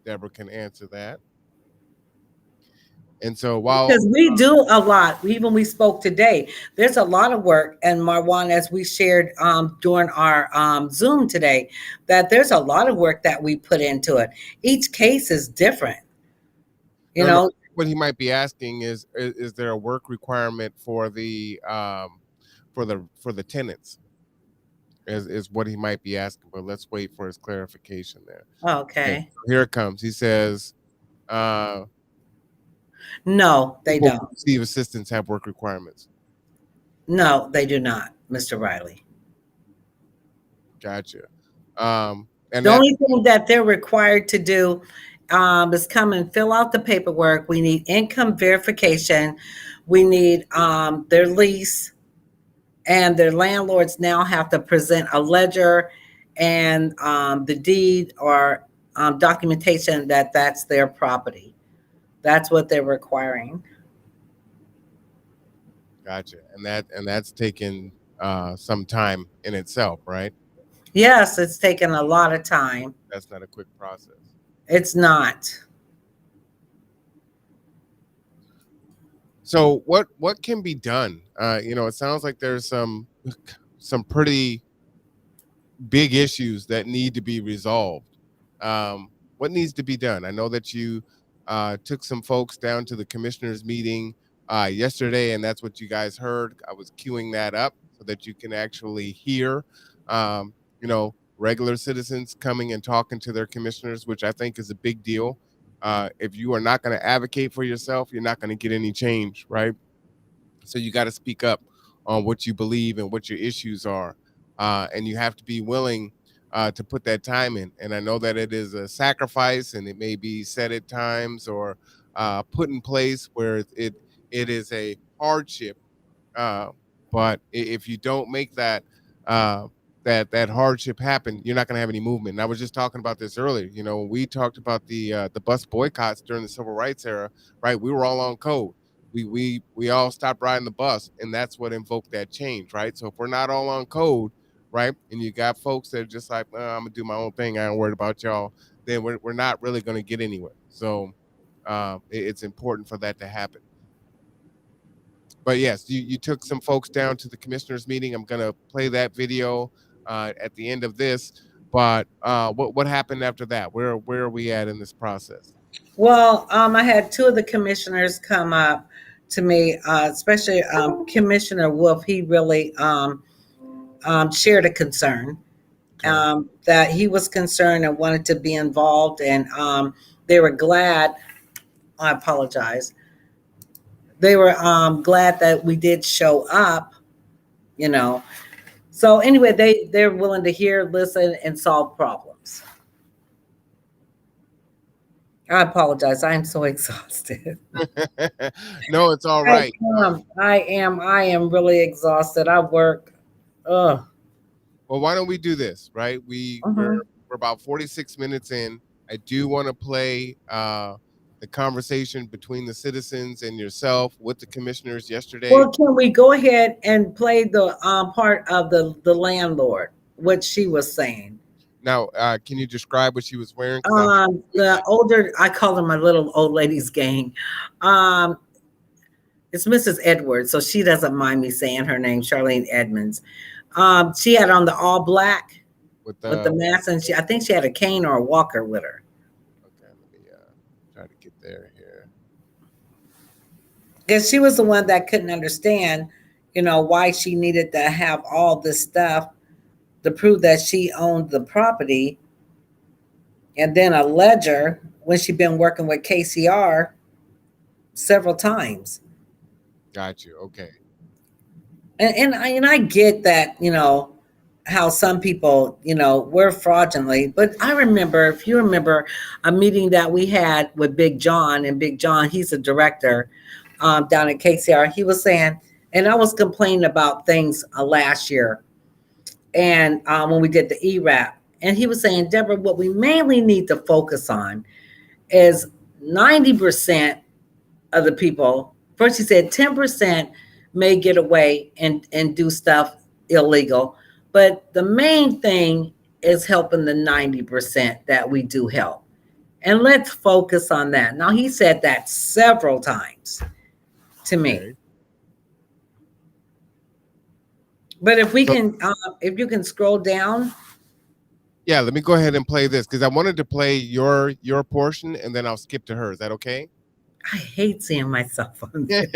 Deborah can answer that. And so because we do a lot, even we spoke today, there's a lot of work. And Marwan, as we shared during our Zoom today, that there's a lot of work that we put into it. Each case is different. No, what he might be asking is there a work requirement for the tenants? Is what he might be asking, but let's wait for his clarification there. Okay. Here it comes. He says, no, they don't. Receive assistance have work requirements. No, they do not, Mr. Riley. Gotcha. And the only thing that they're required to do is come and fill out the paperwork. We need income verification. We need their lease. And their landlords now have to present a ledger and the deed or documentation that that's their property. That's what they're requiring. Gotcha. And that's taken some time in itself, right? Yes, it's taken a lot of time. That's not a quick process. It's not. So what can be done? It sounds like there's some pretty big issues that need to be resolved. What needs to be done? I know that you took some folks down to the commissioners meeting yesterday, and that's what you guys heard. I was queuing that up so that you can actually hear, regular citizens coming and talking to their commissioners, which I think is a big deal. If you are not going to advocate for yourself, you're not going to get any change, right? So you got to speak up on what you believe and what your issues are. And you have to be willing to put that time in. And I know that it is a sacrifice, and it may be set at times or put in place where it is a hardship. But if you don't make that that hardship happened, you're not going to have any movement. And I was just talking about this earlier. You know, we talked about the bus boycotts during the civil rights era, right? We were all on code. We all stopped riding the bus, and that's what invoked that change, right? So if we're not all on code, right, and you got folks that are just like, I'm gonna do my own thing, I ain't worried about y'all, then we're not really going to get anywhere. So it's important for that to happen. But yes, you took some folks down to the commissioners meeting. I'm going to play that video at the end of this. But what happened after that? Where are we at in this process? Well, I had two of the commissioners come up to me, especially Commissioner Wolf. He really shared a concern that he was concerned and wanted to be involved, and they were glad. I apologize. They were glad that we did show up, you know. So anyway, they're willing to hear, listen, and solve problems. I apologize. I am so exhausted. No, it's all right. I am really exhausted. I work. Ugh. Well, why don't we do this, right? We're about 46 minutes in. I do want to play the conversation between the citizens and yourself with the commissioners yesterday. Well, can we go ahead and play the part of the landlord, what she was saying? Now, can you describe what she was wearing? The older, I call them my little old ladies gang. It's Mrs. Edwards, so she doesn't mind me saying her name, Charlene Edmonds. She had on the all black with the mask, and I think she had a cane or a walker with her. Okay, let me try to get there here. Because she was the one that couldn't understand, why she needed to have all this stuff to prove that she owned the property, and then a ledger when she'd been working with KCR several times. Got you. Okay. And I get that, how some people, were fraudulently, but I remember, if you remember, a meeting that we had with Big John, and Big John, he's a director down at KCR. He was saying, and I was complaining about things last year, and when we did the ERAP, and he was saying, Deborah, what we mainly need to focus on is 90% of the people. First, he said 10% may get away and do stuff illegal, but the main thing is helping the 90% that we do help. And let's focus on that. Now, he said that several times to me. Okay. But if we can, if you can scroll down. Yeah, let me go ahead and play this because I wanted to play your portion and then I'll skip to her. Is that okay? I hate seeing myself on this.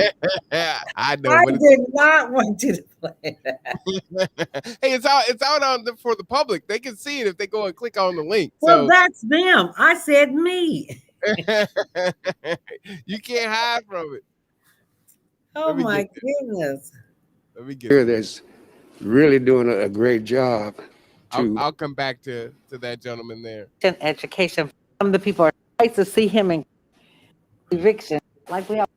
I know. I did not want you to play that. Hey, it's out on for the public. They can see it if they go and click on the link. Well, so that's them. I said me. You can't hide from it. Oh my goodness. Let me get it. That's really doing a great job. I'll come back to that gentleman there. Education. Some of the people are nice to see him in eviction, like we have.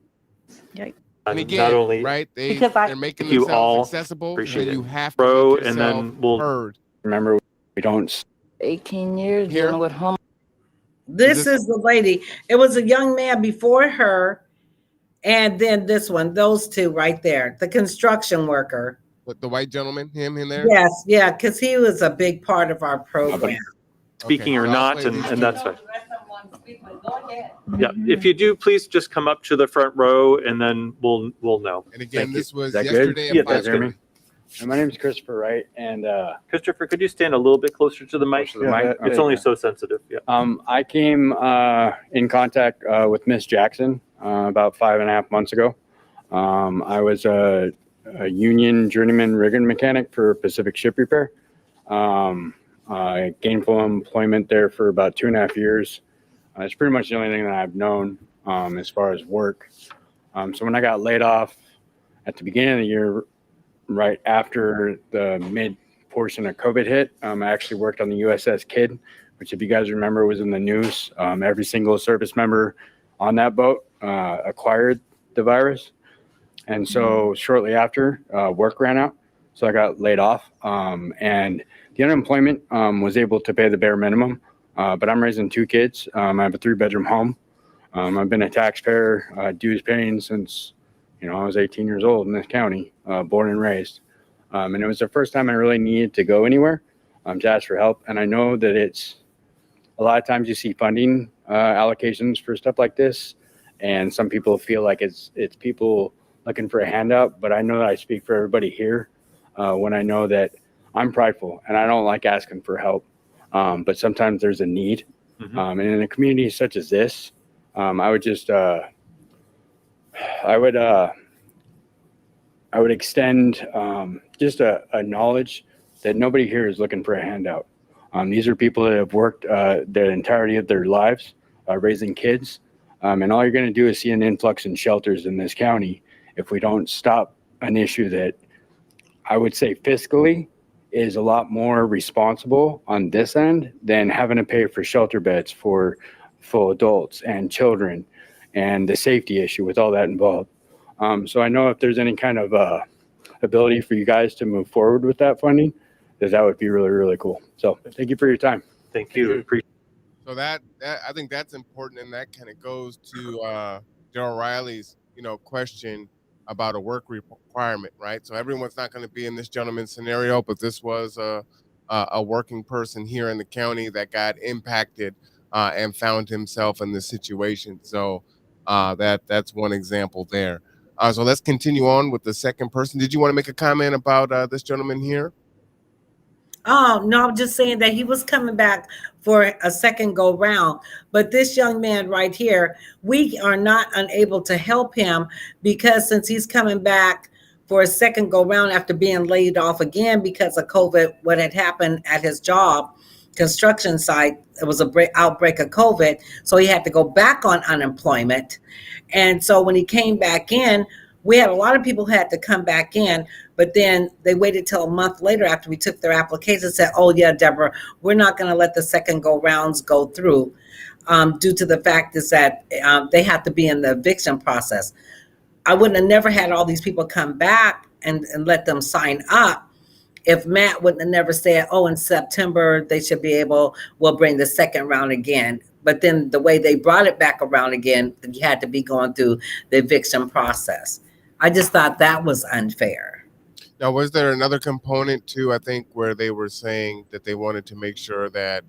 And again, not only right, they're making themselves accessible. Appreciate and it. You have to make and then we'll heard. Remember, we don't. 18 years dealing with home. This is the lady. It was a young man before her, and then this one. Those two right there. The construction worker. The white gentleman, him in there. Yes, yeah, because he was a big part of our program. Speaking or not, and that's fine. Yeah, if you do, please just come up to the front row, and then we'll know. And again, this was yesterday. Yeah, that's good. My name is Christopher Wright, and Christopher, could you stand a little bit closer to the mic? It's only so sensitive. Yeah. I came in contact with Miss Jackson about 5.5 months ago. I was a union journeyman rigging mechanic for Pacific Ship Repair. Gainful employment there for about 2.5 years. It's pretty much the only thing that I've known as far as work. So when I got laid off at the beginning of the year, right after the mid portion of COVID hit, I actually worked on the USS Kidd, which, if you guys remember, was in the news. Every single service member on that boat acquired the virus. And so shortly after, work ran out. so I got laid off. And the unemployment was able to pay the bare minimum. But I'm raising 2 kids. I have a 3-bedroom home. I've been a taxpayer, dues paying since, I was 18 years old in this county, born and raised. And it was the first time I really needed to go anywhere to ask for help. And I know that it's a lot of times you see funding allocations for stuff like this, and some people feel like it's people looking for a handout. But I know that I speak for everybody here when I know that I'm prideful and I don't like asking for help. But sometimes there's a need. And in a community such as this, I would just, I would extend just a knowledge that nobody here is looking for a handout. These are people that have worked the entirety of their lives raising kids. And all you're going to do is see an influx in shelters in this county if we don't stop an issue that I would say fiscally is a lot more responsible on this end than having to pay for shelter beds for full adults and children and the safety issue with all that involved. So I know if there's any kind of ability for you guys to move forward with that funding, that would be really, really cool. So thank you for your time. Thank you. So that I think that's important, and that kind of goes to Darrell Riley's question about a work requirement, right? So everyone's not going to be in this gentleman's scenario, but this was a working person here in the county that got impacted and found himself in this situation. So that's one example there. So let's continue on with the second person. Did you want to make a comment about this gentleman here? Oh, no, I'm just saying that he was coming back for a second go round. But this young man right here, we are not unable to help him because since he's coming back for a second go round after being laid off again because of COVID, what had happened at his job, construction site, it was a outbreak of COVID. So he had to go back on unemployment. And so when he came back in, we had a lot of people who had to come back in, but then they waited till a month later after we took their application and said, oh yeah, Deborah, we're not going to let the second go rounds go through due to the fact is that they have to be in the eviction process. I wouldn't have never had all these people come back and let them sign up if Matt wouldn't have never said, oh, in September, they should be able, we'll bring the second round again. But then the way they brought it back around again, you had to be going through the eviction process. I just thought that was unfair. Now, was there another component too, I think, where they were saying that they wanted to make sure that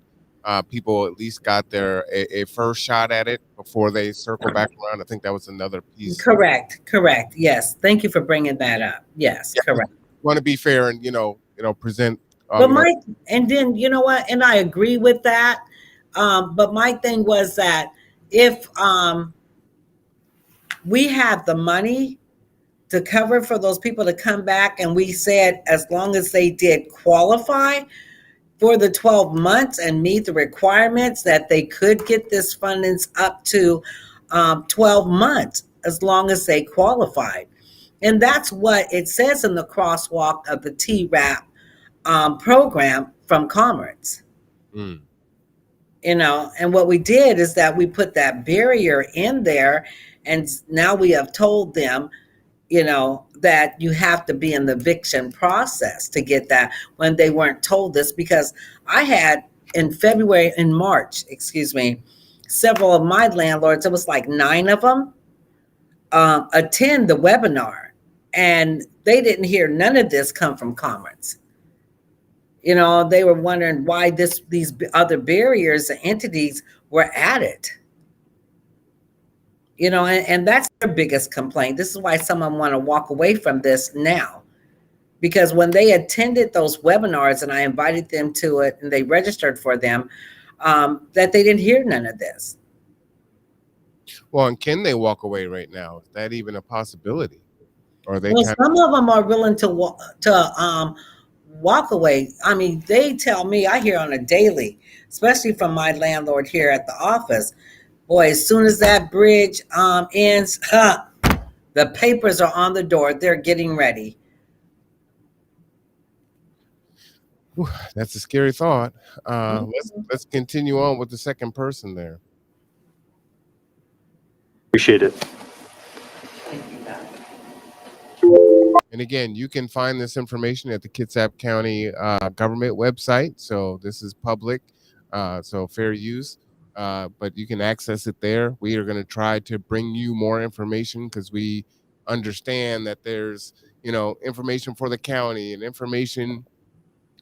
people at least got a first shot at it before they circle back around? I think that was another piece. Correct. Yes. Thank you for bringing that up. Yes, yeah. Correct. Want to be fair and, present. But and then, you know what? And I agree with that. But my thing was that if we have the money to cover for those people to come back, and we said as long as they did qualify for the 12 months and meet the requirements, that they could get this funding up to 12 months as long as they qualified. And that's what it says in the crosswalk of the TRAP program from Commerce. And what we did is that we put that barrier in there, and now we have told them, that you have to be in the eviction process to get that, when they weren't told this. Because I had in March, several of my landlords, it was like 9 of them, attend the webinar, and they didn't hear none of this come from Commerce. They were wondering why these other barriers and entities were added. And that's their biggest complaint. This is why someone want to walk away from this now. Because when they attended those webinars and I invited them to it and they registered for them, that they didn't hear none of this. Well, and can they walk away right now? Is that even a possibility? Or they some of them are willing to walk away. I mean, they tell me, I hear on a daily, especially from my landlord here at the office, boy, as soon as that bridge ends, the papers are on the door. They're getting ready. Whew, that's a scary thought. Let's continue on with the second person there. Appreciate it. Thank you, Doc. And again, you can find this information at the Kitsap County government website. So this is public, so fair use. But you can access it there. We are going to try to bring you more information because we understand that there's, information for the county and information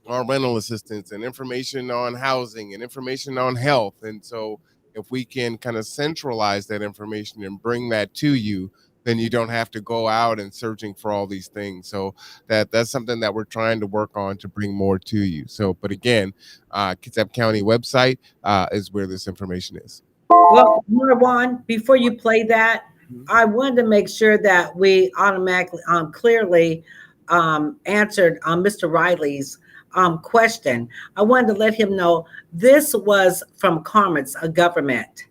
on rental assistance and information on housing and information on health. And so if we can kind of centralize that information and bring that to you, then you don't have to go out and searching for all these things. So that's something that we're trying to work on to bring more to you. So, but again, Kitsap County website is where this information is. Well, Marwan, before you play that, I wanted to make sure that we automatically, clearly answered Mr. Riley's question. I wanted to let him know this was from Commerce, a government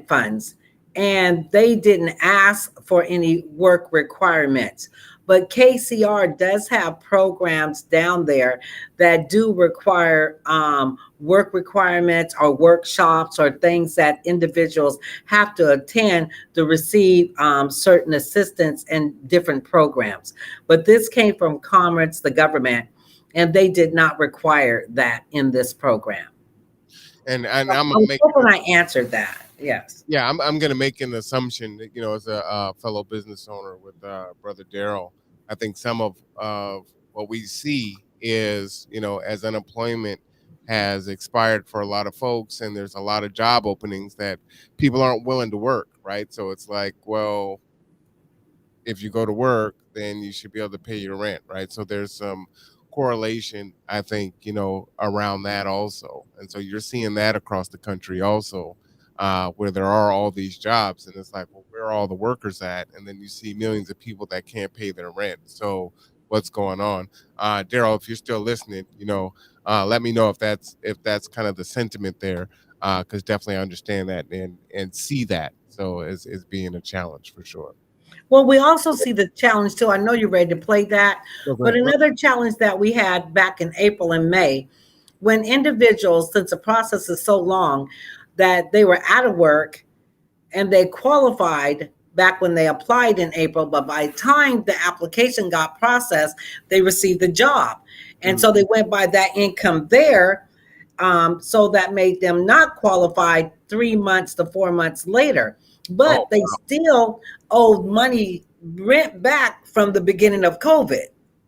funds, and they didn't ask for any work requirements. But KCR does have programs down there that do require work requirements or workshops or things that individuals have to attend to receive certain assistance in different programs. But this came from Commerce, the government, and they did not require that in this program. And I'm hoping I answered that. Yes. Yeah, I'm going to make an assumption that, as a fellow business owner with Brother Daryl, I think some of what we see is, as unemployment has expired for a lot of folks and there's a lot of job openings that people aren't willing to work, right? So it's like, well, if you go to work, then you should be able to pay your rent, right? So there's some correlation, I think, around that also. And so you're seeing that across the country also. Where there are all these jobs and it's like, well, where are all the workers at? And then you see millions of people that can't pay their rent. So what's going on? Daryl, if you're still listening, let me know if that's kind of the sentiment there, because definitely I understand that and see that. So as being a challenge for sure. Well, we also see the challenge too. I know you're ready to play that, but another challenge that we had back in April and May, when individuals, since the process is so long, that they were out of work and they qualified back when they applied in April, but by the time the application got processed, they received the job. And so they went by that income there. So that made them not qualified 3 months to 4 months later, but they still owed money rent back from the beginning of COVID.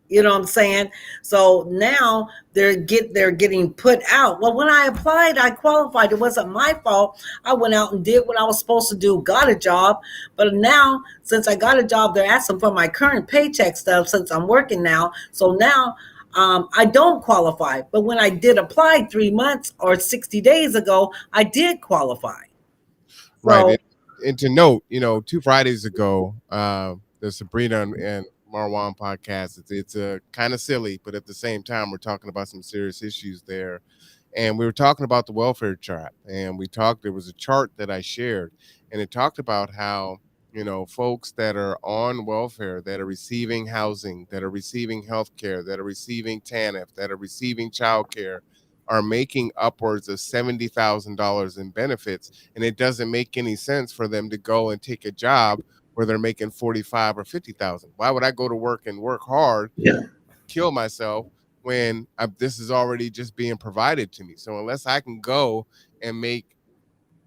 You know what I'm saying? So now they're getting put out. Well, when I applied, I qualified. It wasn't my fault. I went out and did what I was supposed to do, got a job. But now, since I got a job, they're asking for my current paycheck stuff since I'm working now. So now I don't qualify. But when I did apply 3 months or 60 days ago, I did qualify. Right. And to note, 2 Fridays ago, the Sabrina and Marwan podcast, it's a kind of silly, but at the same time we're talking about some serious issues there. And we were talking about the welfare chart, and there was a chart that I shared, and it talked about how folks that are on welfare, that are receiving housing, that are receiving health care, that are receiving TANF, that are receiving childcare, are making upwards of $70,000 in benefits, and it doesn't make any sense for them to go and take a job where they're making 45 or 50,000. Why would I go to work and work hard, kill myself when this is already just being provided to me? So unless I can go and maybe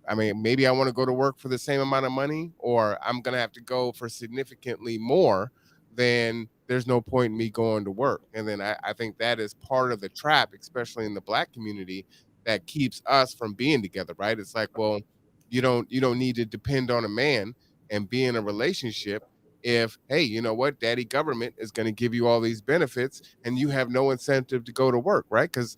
I want to go to work for the same amount of money, or I'm going to have to go for significantly more, then there's no point in me going to work. And then I think that is part of the trap, especially in the Black community, that keeps us from being together, right? It's like, well, you don't need to depend on a man and be in a relationship if, hey, you know what, daddy government is going to give you all these benefits and you have no incentive to go to work, right? Because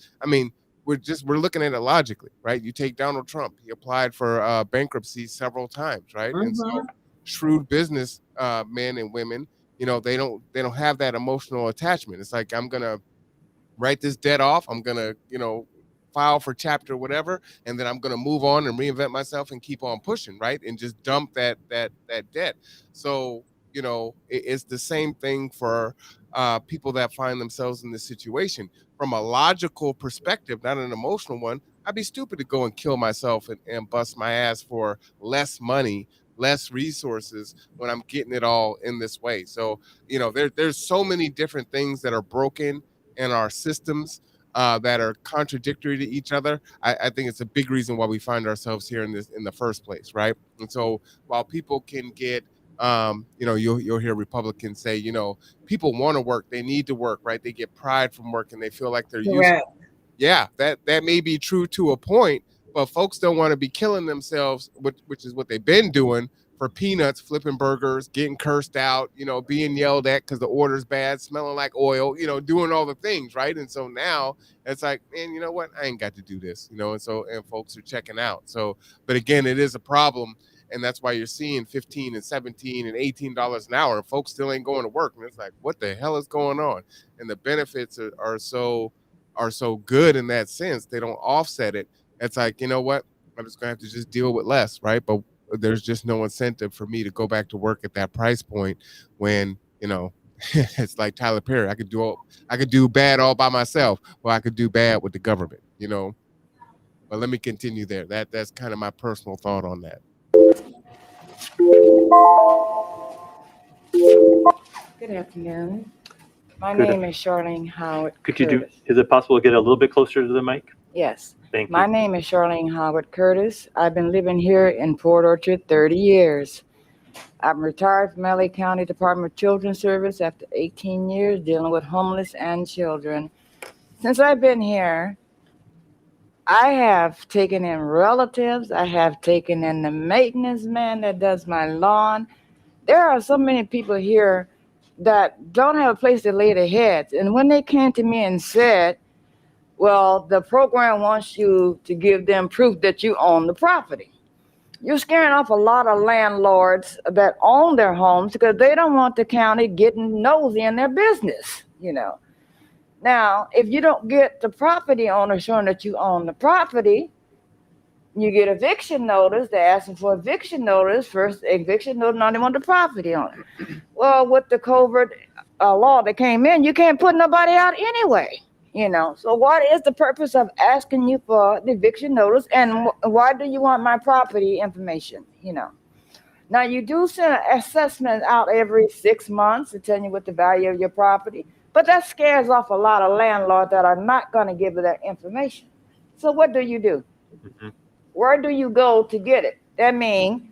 we're looking at it logically, right? You take Donald Trump, he applied for bankruptcy several times, right? And so shrewd business men and women, they don't have that emotional attachment. It's like, I'm gonna write this debt off, I'm gonna file for chapter whatever, and then I'm gonna move on and reinvent myself and keep on pushing, right? And just dump that debt. So it's the same thing for people that find themselves in this situation. From a logical perspective, not an emotional one, I'd be stupid to go and kill myself and bust my ass for less money less resources when I'm getting it all in this way. So, there's so many different things that are broken in our systems that are contradictory to each other. I think it's a big reason why we find ourselves here in the first place, right? And so while people can get you'll hear Republicans say, people want to work, they need to work, right? They get pride from work and they feel like they're useful. Yeah, that may be true to a point, but folks don't want to be killing themselves, which is what they've been doing for peanuts, flipping burgers, getting cursed out, being yelled at because the order's bad, smelling like oil, doing all the things, right? And so now it's like, man, you know what? I ain't got to do this, and folks are checking out. So, but again, it is a problem. And that's why you're seeing $15 and $17 and $18 an hour, and folks still ain't going to work. And it's like, what the hell is going on? And the benefits are so good in that sense. They don't offset it. It's like, you know what? I'm just gonna have to just deal with less, right? But there's just no incentive for me to go back to work at that price point when, it's like Tyler Perry. I could do bad all by myself, or I could do bad with the government, But let me continue there. That's kind of my personal thought on that. Good afternoon. My name is Charlene Howard. Is it possible to get a little bit closer to the mic? Yes. Thank you. My name is Charlene Howard Curtis. I've been living here in Port Orchard 30 years. I'm retired from LA County Department of Children's Service after 18 years dealing with homeless and children. Since I've been here, I have taken in relatives. I have taken in the maintenance man that does my lawn. There are so many people here that don't have a place to lay their heads. And when they came to me and said, well, the program wants you to give them proof that you own the property, you're scaring off a lot of landlords that own their homes because they don't want the county getting nosy in their business, Now, if you don't get the property owner showing that you own the property, you get eviction notice. They're asking for eviction notice. First eviction notice, now they want the property owner. Well, with the covert law that came in, you can't put nobody out anyway, So what is the purpose of asking you for the eviction notice, and why do you want my property information, Now, you do send an assessment out every 6 months to tell you what the value of your property, but that scares off a lot of landlords that are not going to give you that information. So what do? Mm-hmm. Where do you go to get it? That means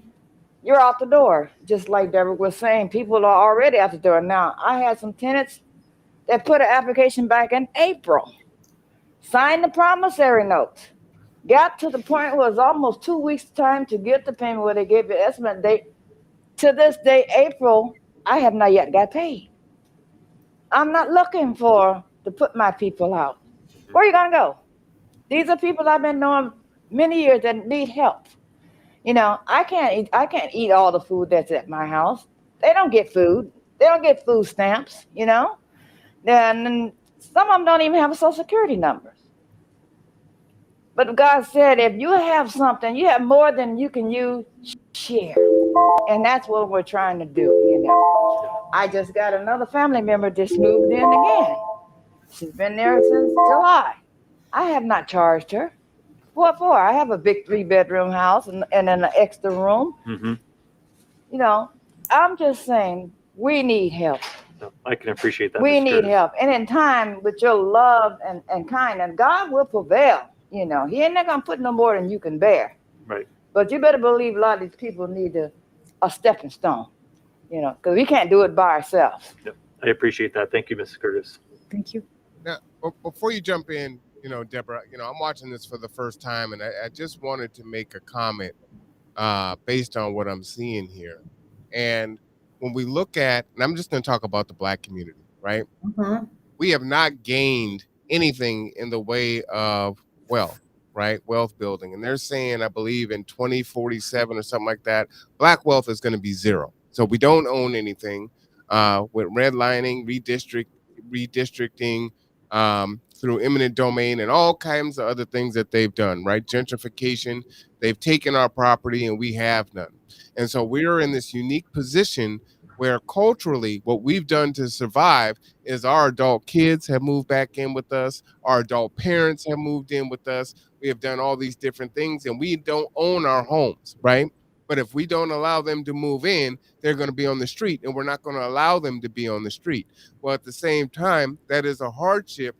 you're out the door. Just like Deborah was saying, people are already out the door. Now, I had some tenants that put an application back in April, signed the promissory note, got to the point where it was almost 2 weeks time to get the payment where they gave the estimate date. To this day, April, I have not yet got paid. I'm not looking to put my people out. Where are you going to go? These are people I've been knowing many years that need help. I can't eat all the food that's at my house. They don't get food. They don't get food stamps, And some of them don't even have a social security numbers. But God said, if you have something, you have more than you can use, share. And that's what we're trying to do, I just got another family member just moved in again. She's been there since July. I have not charged her. What for? I have a big 3-bedroom house and then an extra room. Mm-hmm. I'm just saying we need help. I can appreciate that. We need help. And in time, with your love and kindness, God will prevail. He ain't not going to put no more than you can bear. Right. But you better believe a lot of these people need a stepping stone, because we can't do it by ourselves. Yep. I appreciate that. Thank you, Mrs. Curtis. Thank you. Now, before you jump in, Deborah, I'm watching this for the first time, and I just wanted to make a comment based on what I'm seeing here. And when we look at, and I'm just going to talk about the Black community, right? Mm-hmm. We have not gained anything in the way of wealth, right? Wealth building. And they're saying, I believe in 2047 or something like that, Black wealth is going to be zero. So we don't own anything with redlining, redistricting, through eminent domain and all kinds of other things that they've done, right? Gentrification, they've taken our property and we have none. And so we're in this unique position where culturally what we've done to survive is our adult kids have moved back in with us. Our adult parents have moved in with us. We have done all these different things and we don't own our homes, right? But if we don't allow them to move in, they're going to be on the street, and we're not going to allow them to be on the street. Well, at the same time, that is a hardship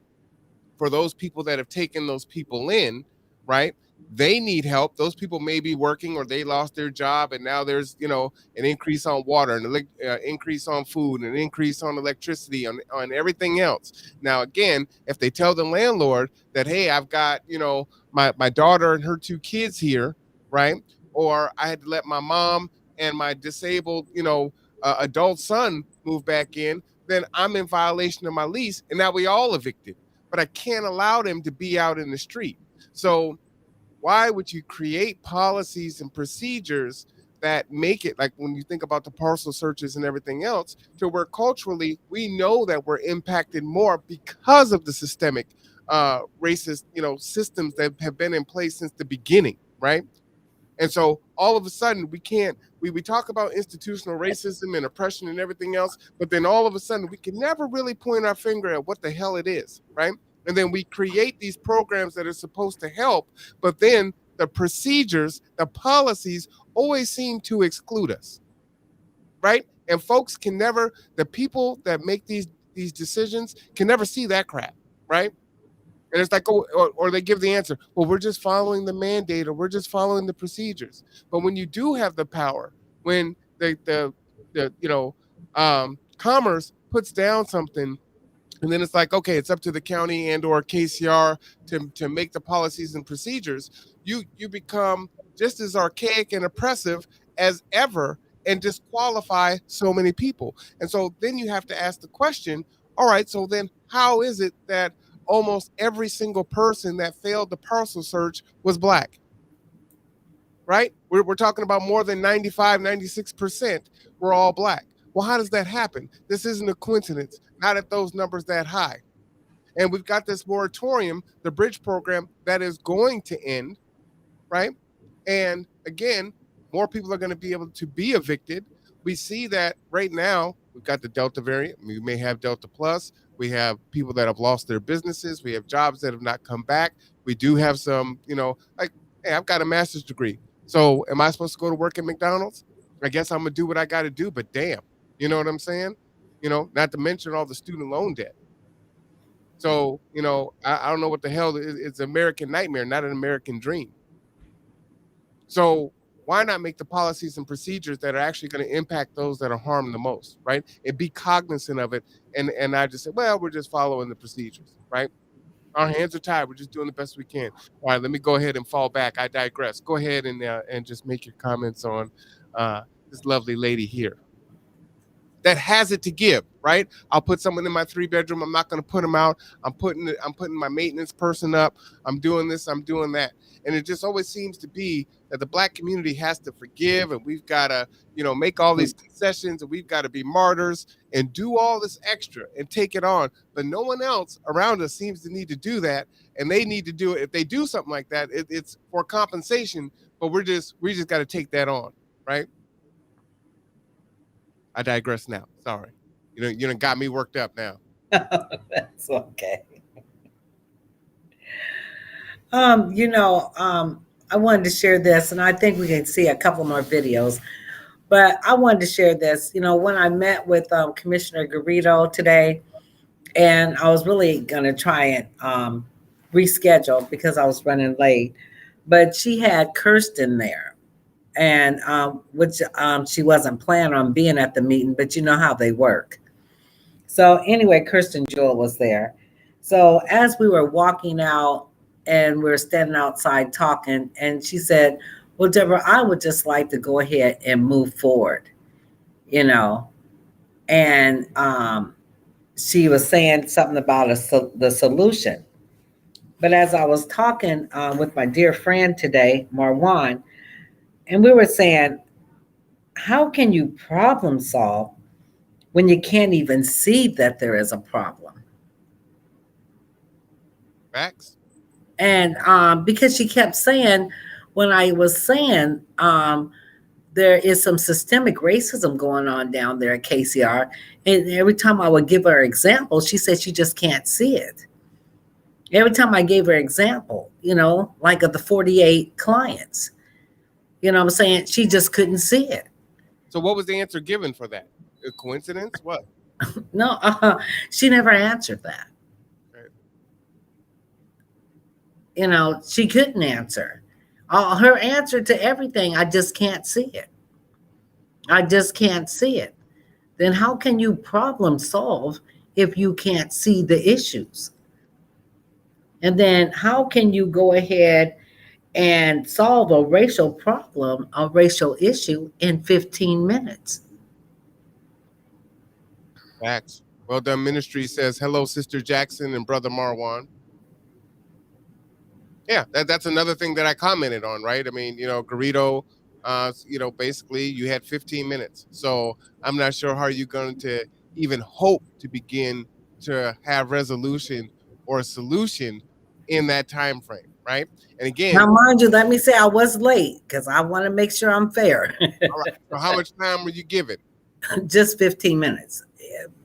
for those people that have taken those people in, right? They need help. Those people may be working or they lost their job, and now there's, an increase on water, an increase on food, an increase on electricity, on everything else. Now, again, if they tell the landlord that, hey, I've got, my daughter and her 2 kids here, right? Or I had to let my mom and my disabled, adult son move back in, then I'm in violation of my lease, and now we all evicted. But I can't allow them to be out in the street. So why would you create policies and procedures that make it, like when you think about the parcel searches and everything else, to where culturally we know that we're impacted more because of the systemic racist, systems that have been in place since the beginning, right? And so all of a sudden we can't, we talk about institutional racism and oppression and everything else, but then all of a sudden we can never really point our finger at what the hell it is, right? And then we create these programs that are supposed to help, but then the procedures, the policies always seem to exclude us, right? And folks can never, the people that make these decisions can never see that crap, right? And it's like, or they give the answer, well, we're just following the mandate, or we're just following the procedures. But when you do have the power, when the commerce puts down something, and then it's like, okay, it's up to the county and or KCR to make the policies and procedures, you become just as archaic and oppressive as ever and disqualify so many people. And so then you have to ask the question, all right, so then how is it that almost every single person that failed the parcel search was Black, right? We're talking about more than 95, 96% were all Black. Well, how does that happen? This isn't a coincidence, not at those numbers that high. And we've got this moratorium, the bridge program, that is going to end, right? And again, more people are going to be able to be evicted. We see that right now, we've got the Delta variant. We may have Delta Plus. We have people that have lost their businesses. We have jobs that have not come back. We do have some, like, hey, I've got a master's degree. So am I supposed to go to work at McDonald's? I guess I'm going to do what I got to do, but damn, you know what I'm saying? Not to mention all the student loan debt. So, I don't know what the hell it's an American nightmare, not an American dream. So why not make the policies and procedures that are actually going to impact those that are harmed the most, right? And be cognizant of it. And I just say, well, we're just following the procedures, right? Our hands are tied. We're just doing the best we can. All right, let me go ahead and fall back. I digress. Go ahead and just make your comments on this lovely lady here that has it to give, right? I'll put someone in my 3-bedroom. I'm not going to put them out. I'm putting my maintenance person up. I'm doing this. I'm doing that. And it just always seems to be that the Black community has to forgive, and we've got to, make all these concessions, and we've got to be martyrs and do all this extra and take it on. But no one else around us seems to need to do that, and they need to do it. If they do something like that, it's for compensation, but we just got to take that on, right? I digress now. Sorry. You done got me worked up now. That's okay. I wanted to share this, and I think we can see a couple more videos, but I wanted to share this. When I met with Commissioner Garrido today, and I was really going to try and reschedule because I was running late, but she had Kirsten there, and which she wasn't planning on being at the meeting, but you know how they work. So anyway, Kirsten Jewell was there. So as we were walking out, and we were standing outside talking, and she said, well, Deborah, I would just like to go ahead and move forward, and she was saying something about the solution. But as I was talking with my dear friend today, Marwan, and we were saying, how can you problem solve when you can't even see that there is a problem? Facts. And because she kept saying, when I was saying there is some systemic racism going on down there at KCR, and every time I would give her an example, she said she just can't see it. Every time I gave her an example, like of the 48 clients. You know what I'm saying? She just couldn't see it. So what was the answer given for that? A coincidence? What? No, she never answered that. Right. You know, she couldn't answer. Her answer to everything, I just can't see it. I just can't see it. Then how can you problem solve if you can't see the issues? And then how can you go ahead and solve a racial problem, a racial issue in 15 minutes? Facts. Well Done Ministry says, hello, Sister Jackson and Brother Marwan. Yeah, that's another thing that I commented on, right? I mean, Garrido, basically you had 15 minutes. So I'm not sure how you're going to even hope to begin to have resolution or a solution in that time frame, right? And again, Now, mind you, let me say I was late because I want to make sure I'm fair. all right. So how much time were you given? Just 15 minutes,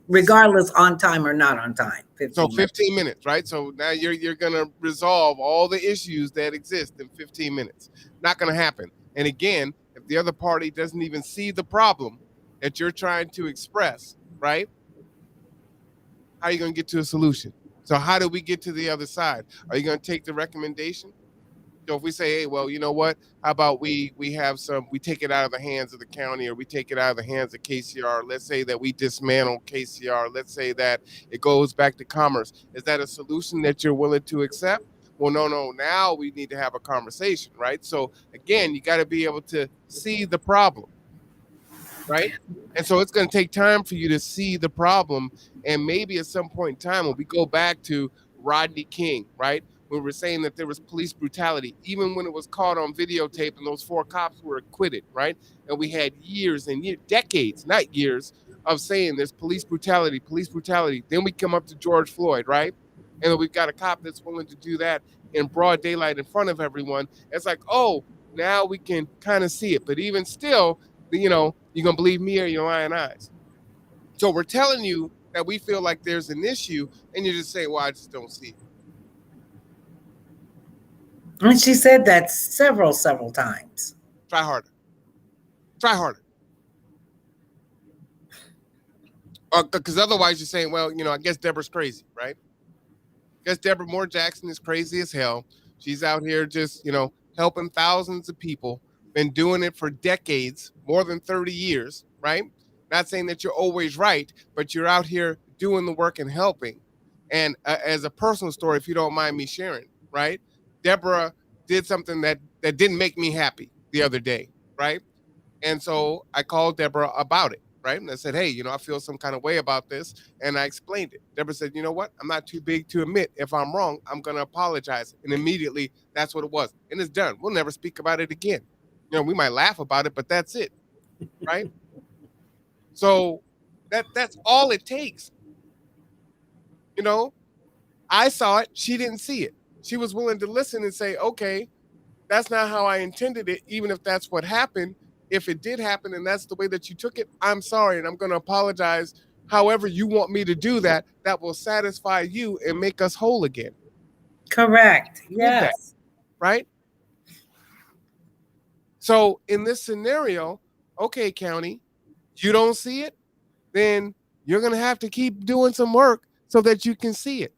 regardless on time or not on time. 15 minutes, right? So now you're gonna resolve all the issues that exist in 15 minutes. Not gonna happen. And again, if the other party doesn't even see the problem that you're trying to express, right? How are you gonna get to a solution? So how do we get to the other side? Are you gonna take the recommendation? So if we say, hey, well, you know what? How about we take it out of the hands of the county, or we take it out of the hands of KCR. Let's say that we dismantle KCR. Let's say that it goes back to commerce. Is that a solution that you're willing to accept? Well, no. Now we need to have a conversation, right? So again, you got to be able to see the problem, right? And so it's going to take time for you to see the problem. And maybe at some point in time, when we go back to Rodney King, right? When we're saying that there was police brutality, even when it was caught on videotape and those 4 cops were acquitted, right? And we had years and decades, not years, of saying there's police brutality. Then we come up to George Floyd, right? And then we've got a cop that's willing to do that in broad daylight in front of everyone. It's like, oh, now we can kind of see it. But even still, you're going to believe me or your lying eyes. So we're telling you that we feel like there's an issue, and you just say, well, I just don't see it. And she said that several times. Try harder. Because otherwise you're saying, well, I guess Deborah's crazy, right? I guess Deborah Moore Jackson is crazy as hell. She's out here just, helping thousands of people, been doing it for decades, more than 30 years, right? Not saying that you're always right, but you're out here doing the work and helping. And as a personal story, if you don't mind me sharing, right? Deborah did something that didn't make me happy the other day, right? And so I called Deborah about it, right? And I said, hey, I feel some kind of way about this. And I explained it. Deborah said, you know what? I'm not too big to admit if I'm wrong. I'm going to apologize. And immediately, that's what it was. And it's done. We'll never speak about it again. We might laugh about it, but that's it, right? So that's all it takes. I saw it. She didn't see it. She was willing to listen and say, okay, that's not how I intended it, even if that's what happened. If it did happen and that's the way that you took it, I'm sorry, and I'm going to apologize however you want me to do that. That will satisfy you and make us whole again. Correct. Yes. That, right? So in this scenario, okay, county, you don't see it, then you're going to have to keep doing some work so that you can see it.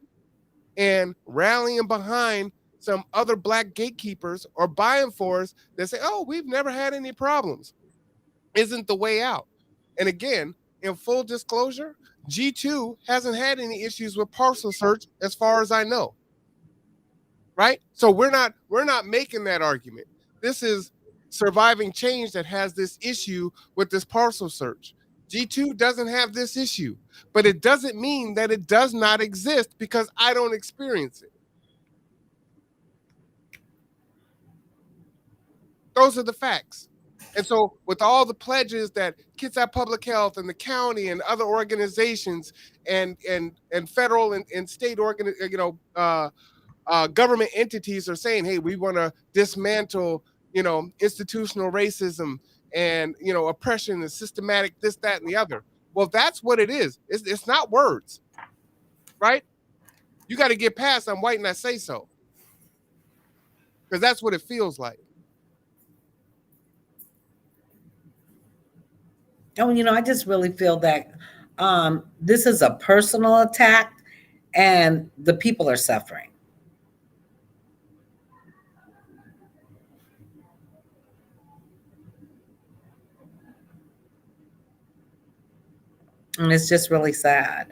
And rallying behind some other Black gatekeepers or buying for us that say, oh, we've never had any problems, isn't the way out. And again, in full disclosure, G2 hasn't had any issues with parcel search as far as I know. Right? So we're not making that argument. This is Surviving Change that has this issue with this parcel search. G2 doesn't have this issue, but it doesn't mean that it does not exist because I don't experience it. Those are the facts. And so with all the pledges that Kitsap Public Health and the county and other organizations and federal and state government entities are saying, hey, we want to dismantle, institutional racism and, oppression and systematic this, that, and the other. Well, that's what it is. It's not words, right? You got to get past I'm white and I say so. Because that's what it feels like. Oh, I just really feel that this is a personal attack and the people are suffering. And it's just really sad.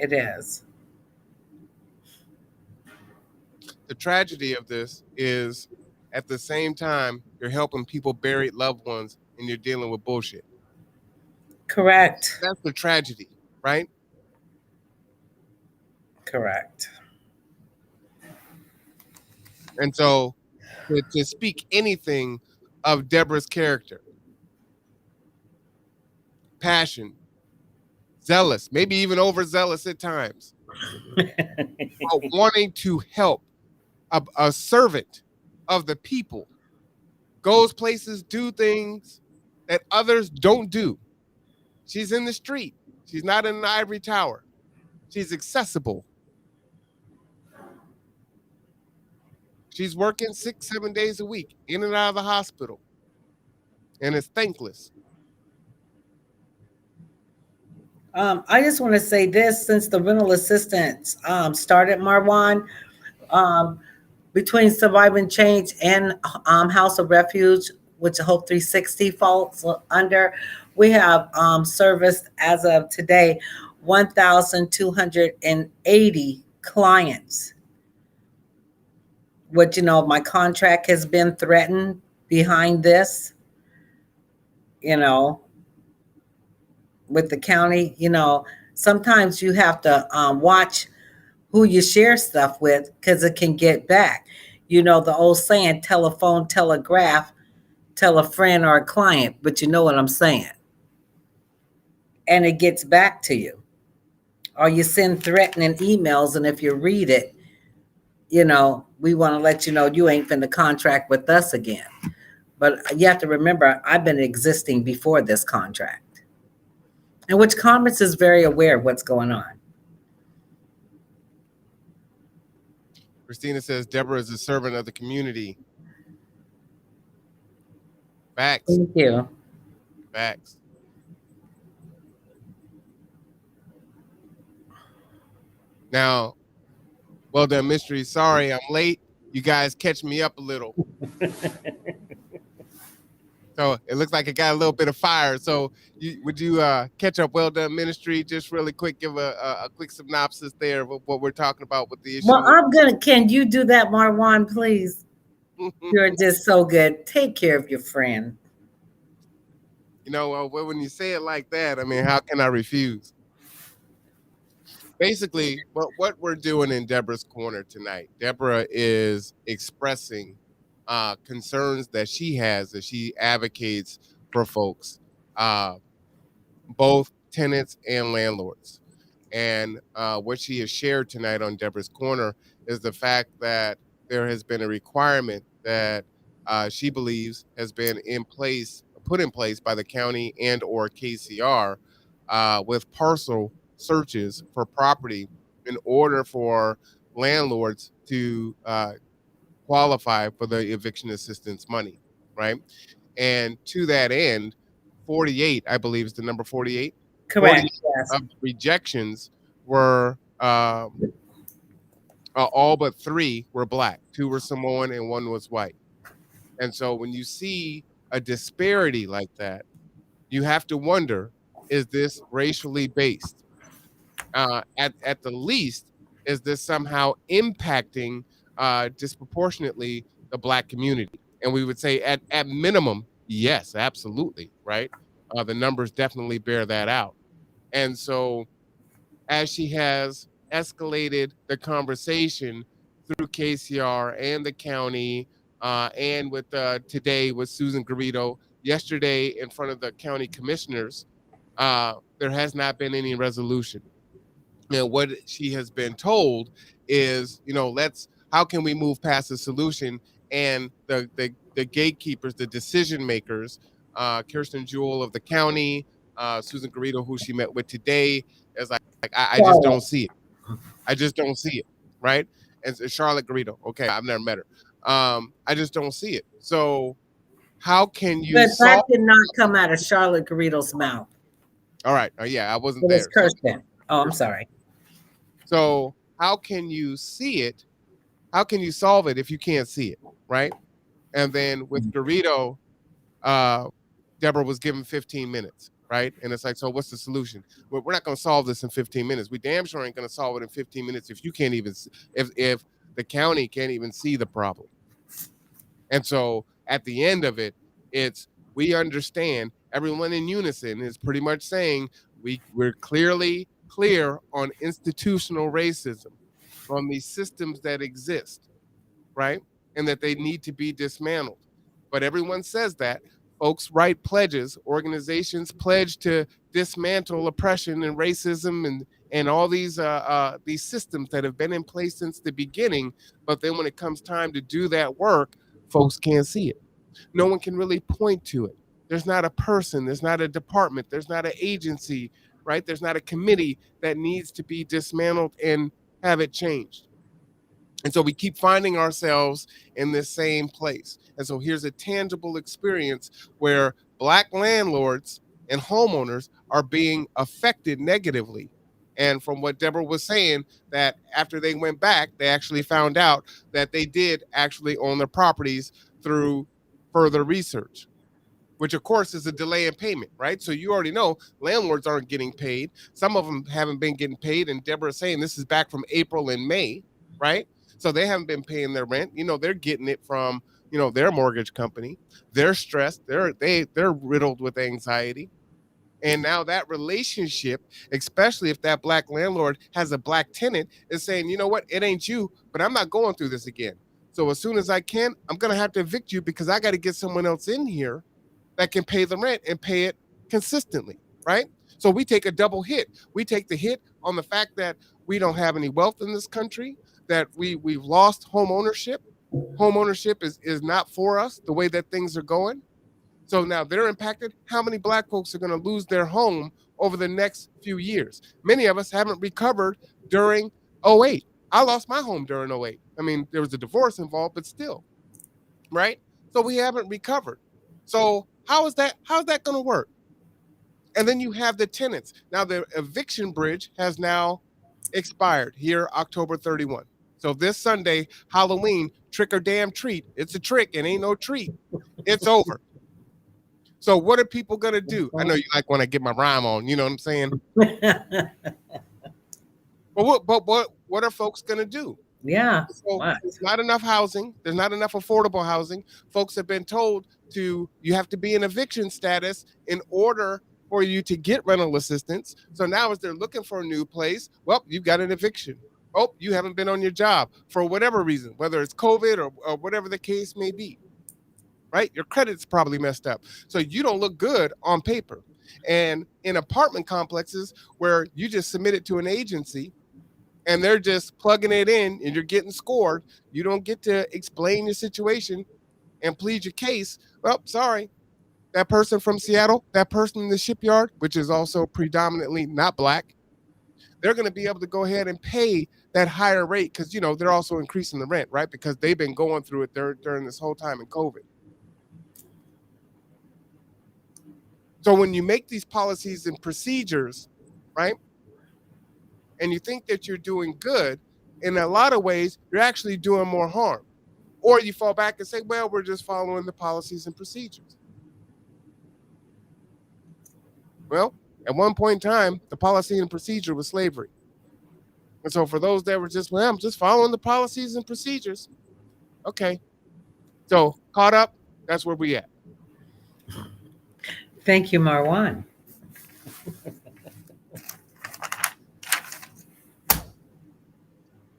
It is. The tragedy of this is at the same time, you're helping people bury loved ones and you're dealing with bullshit. Correct. That's the tragedy, right? Correct. And so to speak anything of Deborah's character, passion, zealous, maybe even overzealous at times, but wanting to help, a servant of the people, goes places, do things that others don't do. She's in the street. She's not in an ivory tower. She's accessible. She's working 6-7 days a week, in and out of the hospital. And it's thankless. I just want to say this, since the rental assistance started, Marwan, between Surviving Change and House of Refuge, which Hope 360 falls under, we have serviced as of today 1,280 clients. Which, my contract has been threatened behind this, with the county. Sometimes you have to watch who you share stuff with because it can get back. The old saying, telephone, telegraph, tell a friend or a client, but you know what I'm saying. And it gets back to you. Or you send threatening emails, and if you read it, we want to let you know you ain't finna contract with us again. But you have to remember, I've been existing before this contract. And which Congress is very aware of what's going on. Christina says Deborah is a servant of the community. Facts. Thank you. Facts. Now, well done, mystery. Sorry, I'm late. You guys catch me up a little. So it looks like it got a little bit of fire. So would you catch up? Well done, ministry. Just really quick, give a quick synopsis there of what we're talking about with the issue. Well, can you do that, Marwan, please? You're just so good. Take care of your friend. When you say it like that, I mean, how can I refuse? Basically, what we're doing in Deborah's Corner tonight, Deborah is expressing concerns that she has, that she advocates for folks, both tenants and landlords. And what she has shared tonight on Deborah's Corner is the fact that there has been a requirement that she believes has been put in place by the county and or KCR with parcel searches for property in order for landlords to qualify for the eviction assistance money, right? And to that end, 48, I believe is the number 48. Correct. Yes. Of rejections were all but 3 were black, 2 were Samoan, and 1 was white. And so when you see a disparity like that, you have to wonder, is this racially based? At the least, is this somehow impacting disproportionately the black community? And we would say at minimum, yes, absolutely, right? The numbers definitely bear that out. And so as she has escalated the conversation through KCR and the county, and with today with Susan Garrido, yesterday in front of the county commissioners, there has not been any resolution. And what she has been told is, how can we move past the solution? And the gatekeepers, the decision makers, Kirsten Jewell of the county, Susan Garrido, who she met with today, is like I just don't see it. I just don't see it, right? And Charlotte Garrido, okay, I've never met her. I just don't see it. So how can you But that solve? did not come out of Charlotte Garrido's mouth. All right. Yeah, I wasn't It was there. Kirsten. Oh, I'm sorry. So how can you see it? How can you solve it if you can't see it, right? And then with Garrido, Deborah was given 15 minutes, right? And it's like, so what's the solution? Well, we're not going to solve this in 15 minutes. We damn sure ain't going to solve it in 15 minutes if you can't even, if the county can't even see the problem. And so at the end of it, we understand, everyone in unison is pretty much saying we're clearly clear on institutional racism, on these systems that exist, right? And that they need to be dismantled. But everyone says that. Folks write pledges, organizations pledge to dismantle oppression and racism and all these systems that have been in place since the beginning. But then when it comes time to do that work, folks can't see it. No one can really point to it. There's not a person, there's not a department, there's not an agency, right? There's not a committee that needs to be dismantled and have it changed. And so we keep finding ourselves in this same place. And so here's a tangible experience where Black landlords and homeowners are being affected negatively. And from what Deborah was saying, that after they went back, they actually found out that they did actually own their properties through further research, which of course is a delay in payment, right? So you already know landlords aren't getting paid. Some of them haven't been getting paid. And Deborah is saying this is back from April and May, right? So they haven't been paying their rent. They're getting it from, their mortgage company. They're stressed. They're riddled with anxiety. And now that relationship, especially if that Black landlord has a Black tenant, is saying, you know what, it ain't you, but I'm not going through this again. So as soon as I can, I'm going to have to evict you because I got to get someone else in here that can pay the rent and pay it consistently, right? So we take a double hit. We take the hit on the fact that we don't have any wealth in this country, that we've lost home ownership. Home ownership is not for us the way that things are going. So now they're impacted. How many Black folks are going to lose their home over the next few years? Many of us haven't recovered during 2008. I lost my home during 2008. I mean, there was a divorce involved, but still, right? So we haven't recovered. So how's that going to work? And then you have the tenants. Now the eviction bridge has now expired here October 31. So this Sunday, Halloween, trick or damn treat. It's a trick and ain't no treat. It's over. So what are people going to do? I know you like when I get my rhyme on, you know what I'm saying? But what are folks going to do? Yeah. So there's not enough housing. There's not enough affordable housing. Folks have been told you have to be in eviction status in order for you to get rental assistance. So now as they're looking for a new place, well, you've got an eviction. Oh, you haven't been on your job for whatever reason, whether it's COVID or whatever the case may be, right? Your credit's probably messed up. So you don't look good on paper. And in apartment complexes where you just submit it to an agency and they're just plugging it in and you're getting scored, you don't get to explain your situation and plead your case. Well, sorry. That person from Seattle, that person in the shipyard, which is also predominantly not Black, they're going to be able to go ahead and pay that higher rate because, they're also increasing the rent, right? Because they've been going through it during this whole time in COVID. So when you make these policies and procedures, right, and you think that you're doing good, in a lot of ways, you're actually doing more harm. Or you fall back and say, well, we're just following the policies and procedures. Well, at one point in time, the policy and procedure was slavery. And so for those that were just, well, I'm just following the policies and procedures. Okay. So caught up, that's where we at. Thank you, Marwan.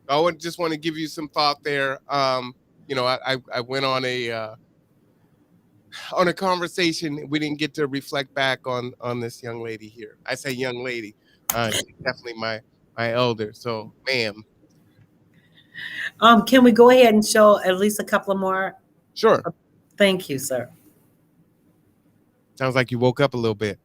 I would just want to give you some thought there. I went on a conversation. We didn't get to reflect back on this young lady here. I say young lady, she's definitely my elder. So, ma'am. Can we go ahead and show at least a couple of more? Sure. Thank you, sir. Sounds like you woke up a little bit.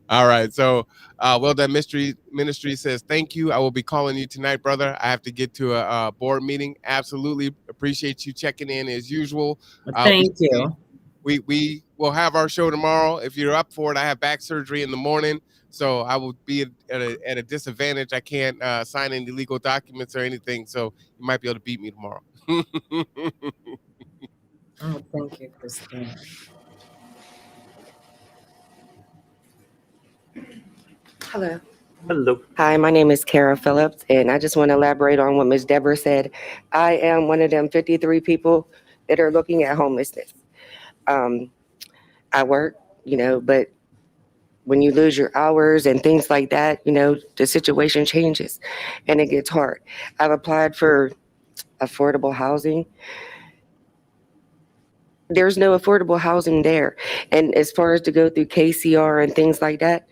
All right. So, Well Done Ministry says, thank you. I will be calling you tonight, brother. I have to get to a board meeting. Absolutely appreciate appreciate you checking in as usual. Thank you. We will have our show tomorrow. If you're up for it, I have back surgery in the morning, so I will be at a disadvantage. I can't sign any legal documents or anything, so you might be able to beat me tomorrow. Oh, thank you, Christine. Hello. Hello. Hi, my name is Kara Phillips, and I just want to elaborate on what Ms. Deborah said. I am one of them 53 people that are looking at homelessness. I work, but when you lose your hours and things like that, the situation changes and it gets hard. I've applied for affordable housing. There's no affordable housing there. And as far as to go through KCR and things like that,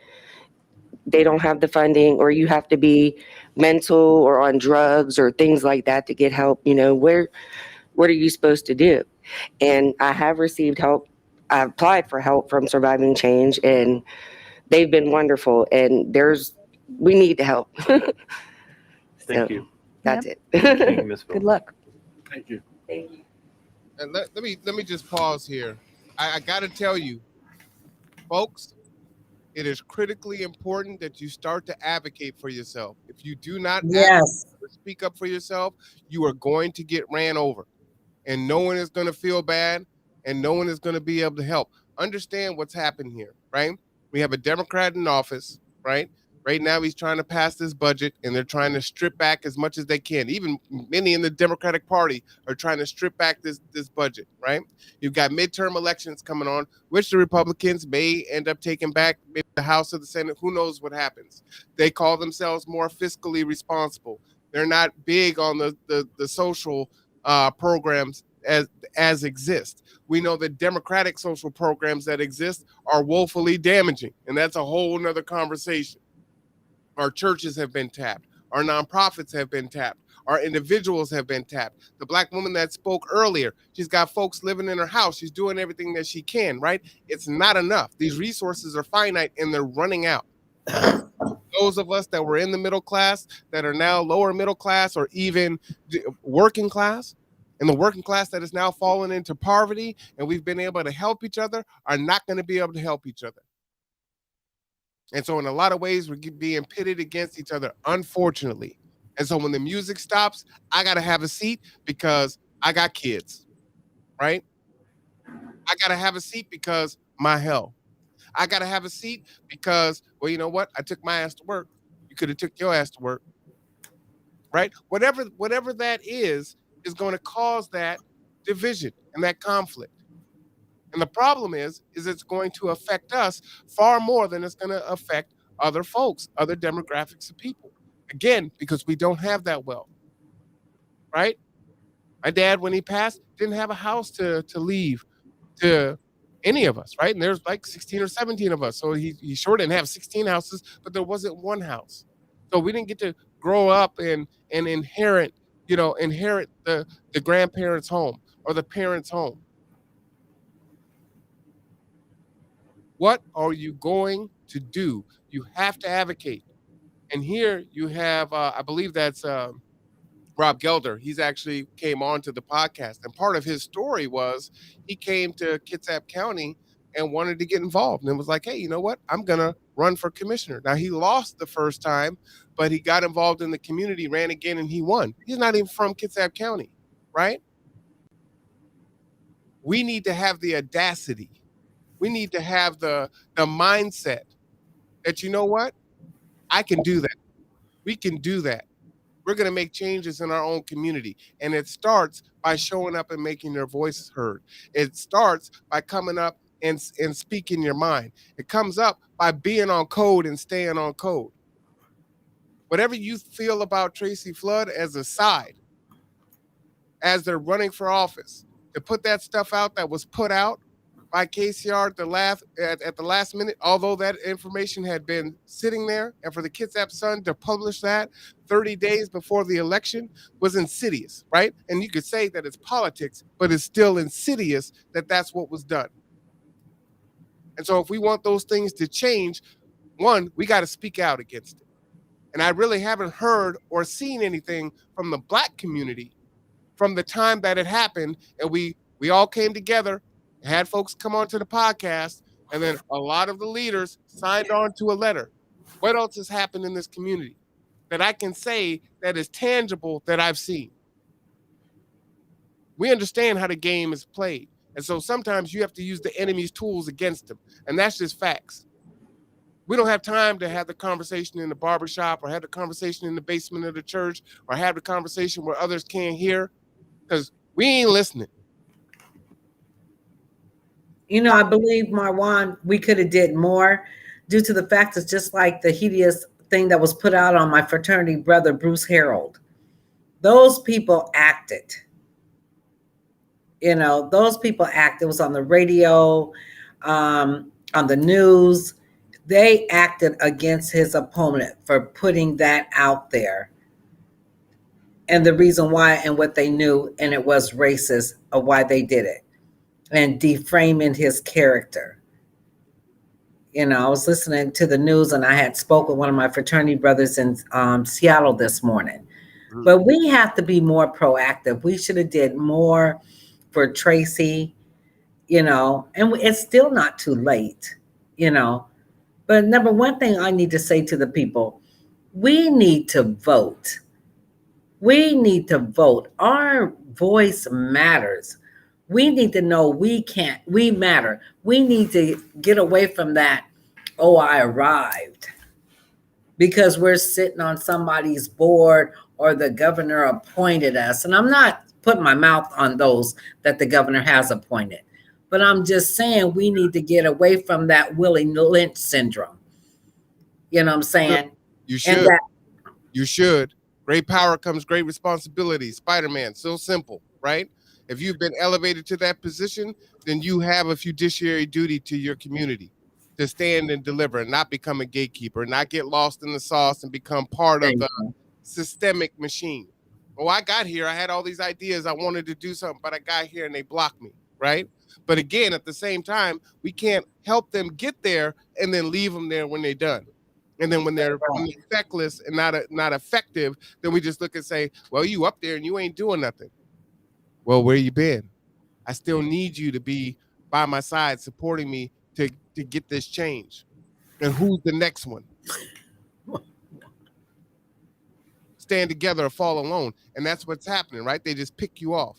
they don't have the funding, or you have to be mental or on drugs or things like that to get help. What are you supposed to do? And I have received help. I applied for help from Surviving Change, and they've been wonderful. And we need the help. Thank you. That's it. Thank you, Ms. Good Phillips. luck. Thank you. Thank you. And let me just pause here. I got to tell you, folks, it is critically important that you start to advocate for yourself. If you do not Yes. speak up for yourself, you are going to get ran over, and no one is going to feel bad, and no one is going to be able to help. Understand what's happened here, right? We have a Democrat in office, right? Right now, he's trying to pass this budget, and they're trying to strip back as much as they can. Even many in the Democratic Party are trying to strip back this budget, right? You've got midterm elections coming on, which the Republicans may end up taking back, maybe the House or the Senate. Who knows what happens? They call themselves more fiscally responsible. They're not big on the social programs as exist. We know that Democratic social programs that exist are woefully damaging, and that's a whole nother conversation. Our churches have been tapped. Our nonprofits have been tapped. Our individuals have been tapped. The Black woman that spoke earlier, she's got folks living in her house. She's doing everything that she can, right? It's not enough. These resources are finite and they're running out. Those of us that were in the middle class, that are now lower middle class or even working class, and the working class that has now fallen into poverty, and we've been able to help each other, are not going to be able to help each other. And so in a lot of ways, we're being pitted against each other, unfortunately. And so when the music stops, I got to have a seat because I got kids, right? I got to have a seat because my health. I got to have a seat because, well, you know what? I took my ass to work. You could have took your ass to work, right? Whatever that is going to cause that division and that conflict. And the problem is it's going to affect us far more than it's going to affect other folks, other demographics of people. Again, because we don't have that wealth, right? My dad, when he passed, didn't have a house to leave to any of us, right? And there's like 16 or 17 of us. So he sure didn't have 16 houses, but there wasn't one house. So we didn't get to grow up and inherit the grandparents' home or the parents' home. What are you going to do? You have to advocate. And here you have, I believe that's Rob Gelder. He's actually came on to the podcast. And part of his story was he came to Kitsap County and wanted to get involved. And was like, hey, you know what? I'm going to run for commissioner. Now, he lost the first time, but he got involved in the community, ran again, and he won. He's not even from Kitsap County, right? We need to have the audacity. We need to have the mindset that, you know what? I can do that. We can do that. We're going to make changes in our own community. And it starts by showing up and making your voices heard. It starts by coming up and speaking your mind. It comes up by being on code and staying on code. Whatever you feel about Tracy Flood as a side, as they're running for office, to put that stuff out that was put out by KCR at the last minute, although that information had been sitting there, and for the Kitsap Sun to publish that 30 days before the election was insidious, right? And you could say that it's politics, but it's still insidious that that's what was done. And so if we want those things to change, one, we got to speak out against it. And I really haven't heard or seen anything from the Black community from the time that it happened, and we all came together, had folks come onto the podcast, and then a lot of the leaders signed on to a letter. What else has happened in this community that I can say that is tangible that I've seen? We understand how the game is played. And so sometimes you have to use the enemy's tools against them. And that's just facts. We don't have time to have the conversation in the barbershop or have the conversation in the basement of the church or have the conversation where others can't hear, because we ain't listening. I believe, Marwan, we could have did more due to the fact it's just like the hideous thing that was put out on my fraternity brother, Bruce Harold. Those people acted. Those people acted. It was on the radio, on the news. They acted against his opponent for putting that out there. And the reason why and what they knew, and it was racist of why they did it. And deframing his character. I was listening to the news and I had spoke with one of my fraternity brothers in Seattle this morning. Mm-hmm. But we have to be more proactive. We should have did more for Tracy, and it's still not too late, But number one thing I need to say to the people, we need to vote. We need to vote. Our voice matters. We need to know we matter. We need to get away from that, oh, I arrived. Because we're sitting on somebody's board or the governor appointed us. And I'm not putting my mouth on those that the governor has appointed. But I'm just saying we need to get away from that Willie Lynch syndrome. You know what I'm saying? You should. You should. Great power comes great responsibility. Spider-Man, so simple, right? If you've been elevated to that position, then you have a fiduciary duty to your community to stand and deliver and not become a gatekeeper, not get lost in the sauce and become part of the systemic machine. Oh, I got here. I had all these ideas. I wanted to do something, but I got here and they blocked me, right? But again, at the same time, we can't help them get there and then leave them there when they're done. And then when they're feckless and not effective, then we just look and say, well, you up there and you ain't doing nothing. Well, where you been? I still need you to be by my side, supporting me to get this change. And who's the next one? Stand together or fall alone. And that's what's happening, right? They just pick you off.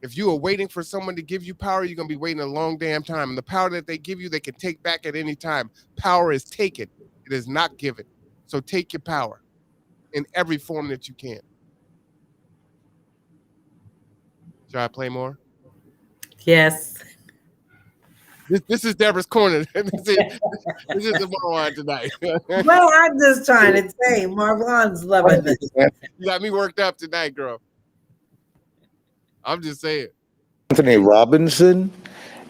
If you are waiting for someone to give you power, you're going to be waiting a long damn time. And the power that they give you, they can take back at any time. Power is taken. It is not given. So take your power in every form that you can. Shall I play more? Yes. This is Deborah's Corner. this is the Marwan tonight. Well, I'm just trying to say, Marwan's loving this. You got me worked up tonight, girl. I'm just saying. Anthony Robinson,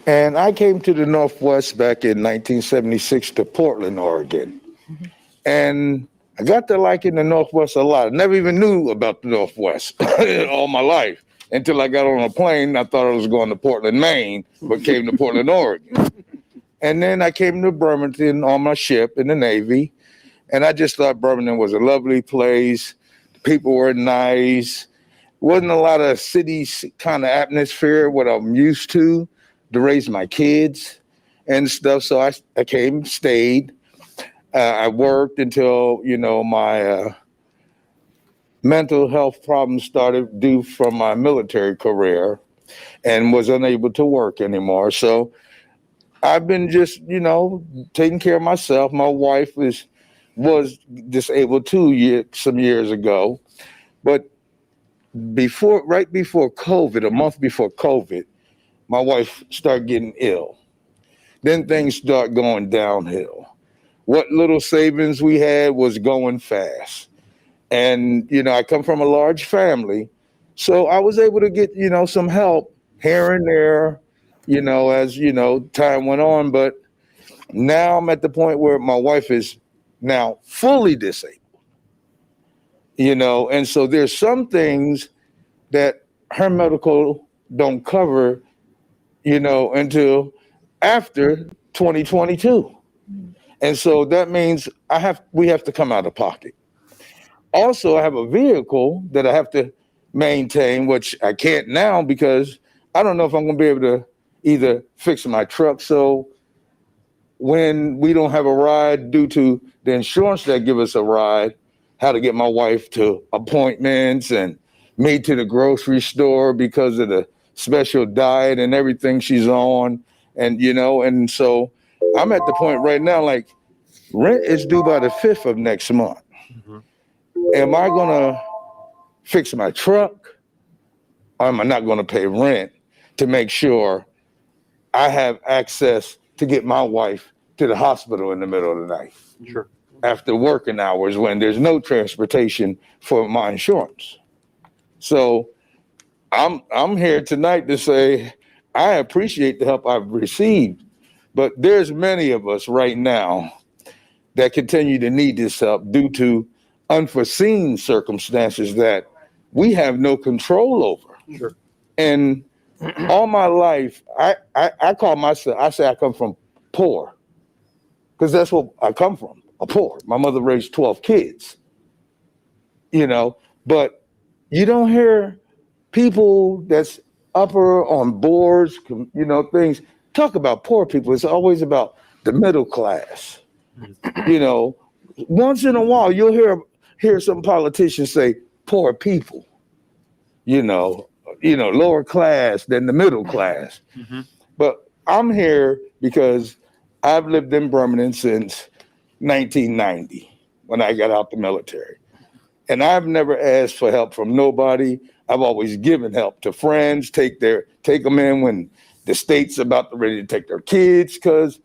and I came to the Northwest back in 1976 to Portland, Oregon. Mm-hmm. And I got to liking the Northwest a lot. I never even knew about the Northwest all my life until I got on a plane. I thought I was going to Portland, Maine, but came to Portland, Oregon. And then I came to Bremerton on my ship in the Navy, and I just thought Bremerton was a lovely place. The people were nice. Wasn't a lot of city kind of atmosphere, what I'm used to raise my kids and stuff. So I came, stayed. I worked until, my mental health problems started due from my military career and was unable to work anymore. So I've been just, taking care of myself. My wife was disabled some years ago. But right before COVID, a month before COVID, my wife started getting ill. Then things start going downhill. What little savings we had was going fast. And, I come from a large family. So I was able to get, some help here and there, as, time went on. But now I'm at the point where my wife is now fully disabled, and so there's some things that her medical don't cover, until after 2022. And so that means we have to come out of pocket. Also, I have a vehicle that I have to maintain, which I can't now because I don't know if I'm going to be able to either fix my truck. So when we don't have a ride due to the insurance that give us a ride, how to get my wife to appointments and me to the grocery store because of the special diet and everything she's on. And, you know, and so I'm at the point right now, like rent is due by the 5th of next month. Am I going to fix my truck or am I not going to pay rent to make sure I have access to get my wife to the hospital in the middle of the night? Sure. After working hours when there's no transportation for my insurance. So I'm here tonight to say I appreciate the help I've received, but there's many of us right now that continue to need this help due to unforeseen circumstances that we have no control over. Sure. And all my life, I call myself, I say I come from poor, because that's what I come from, a poor. My mother raised 12 kids, you know, but you don't hear people that's upper on boards, you know, things, talk about poor people. It's always about the middle class. You know, once in a while, you'll hear some politicians say poor people, you know, lower class than the middle class. But I'm here because I've lived in Birmingham since 1990 when I got out the military. And I've never asked for help from nobody. I've always given help to friends, take them in when the state's about to ready to take their kids because,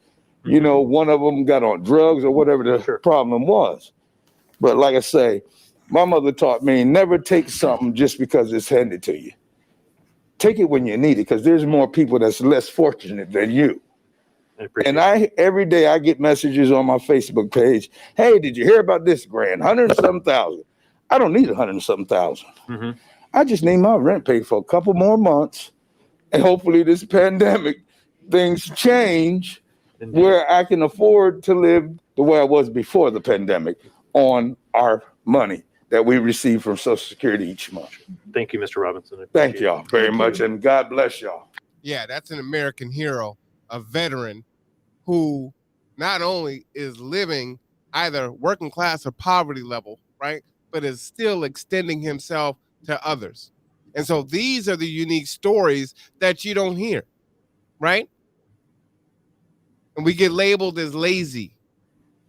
you know, one of them got on drugs or whatever the problem was. But like I say, my mother taught me never take something just because it's handed to you. Take it when you need it because there's more people that's less fortunate than you. And every day I get messages on my Facebook page. Hey, did you hear about this grant? 100-something thousand. I don't need 100-something thousand. I just need my rent paid for a couple more months. And hopefully this pandemic, things change where I can afford to live the way I was before the pandemic on our money that we receive from Social Security each month. Thank you, Mr. Robinson. Thank y'all very much. And God bless y'all. Yeah, that's an American hero, a veteran who not only is living either working class or poverty level, right, but is still extending himself to others. And so these are the unique stories that you don't hear, right? And we get labeled as lazy,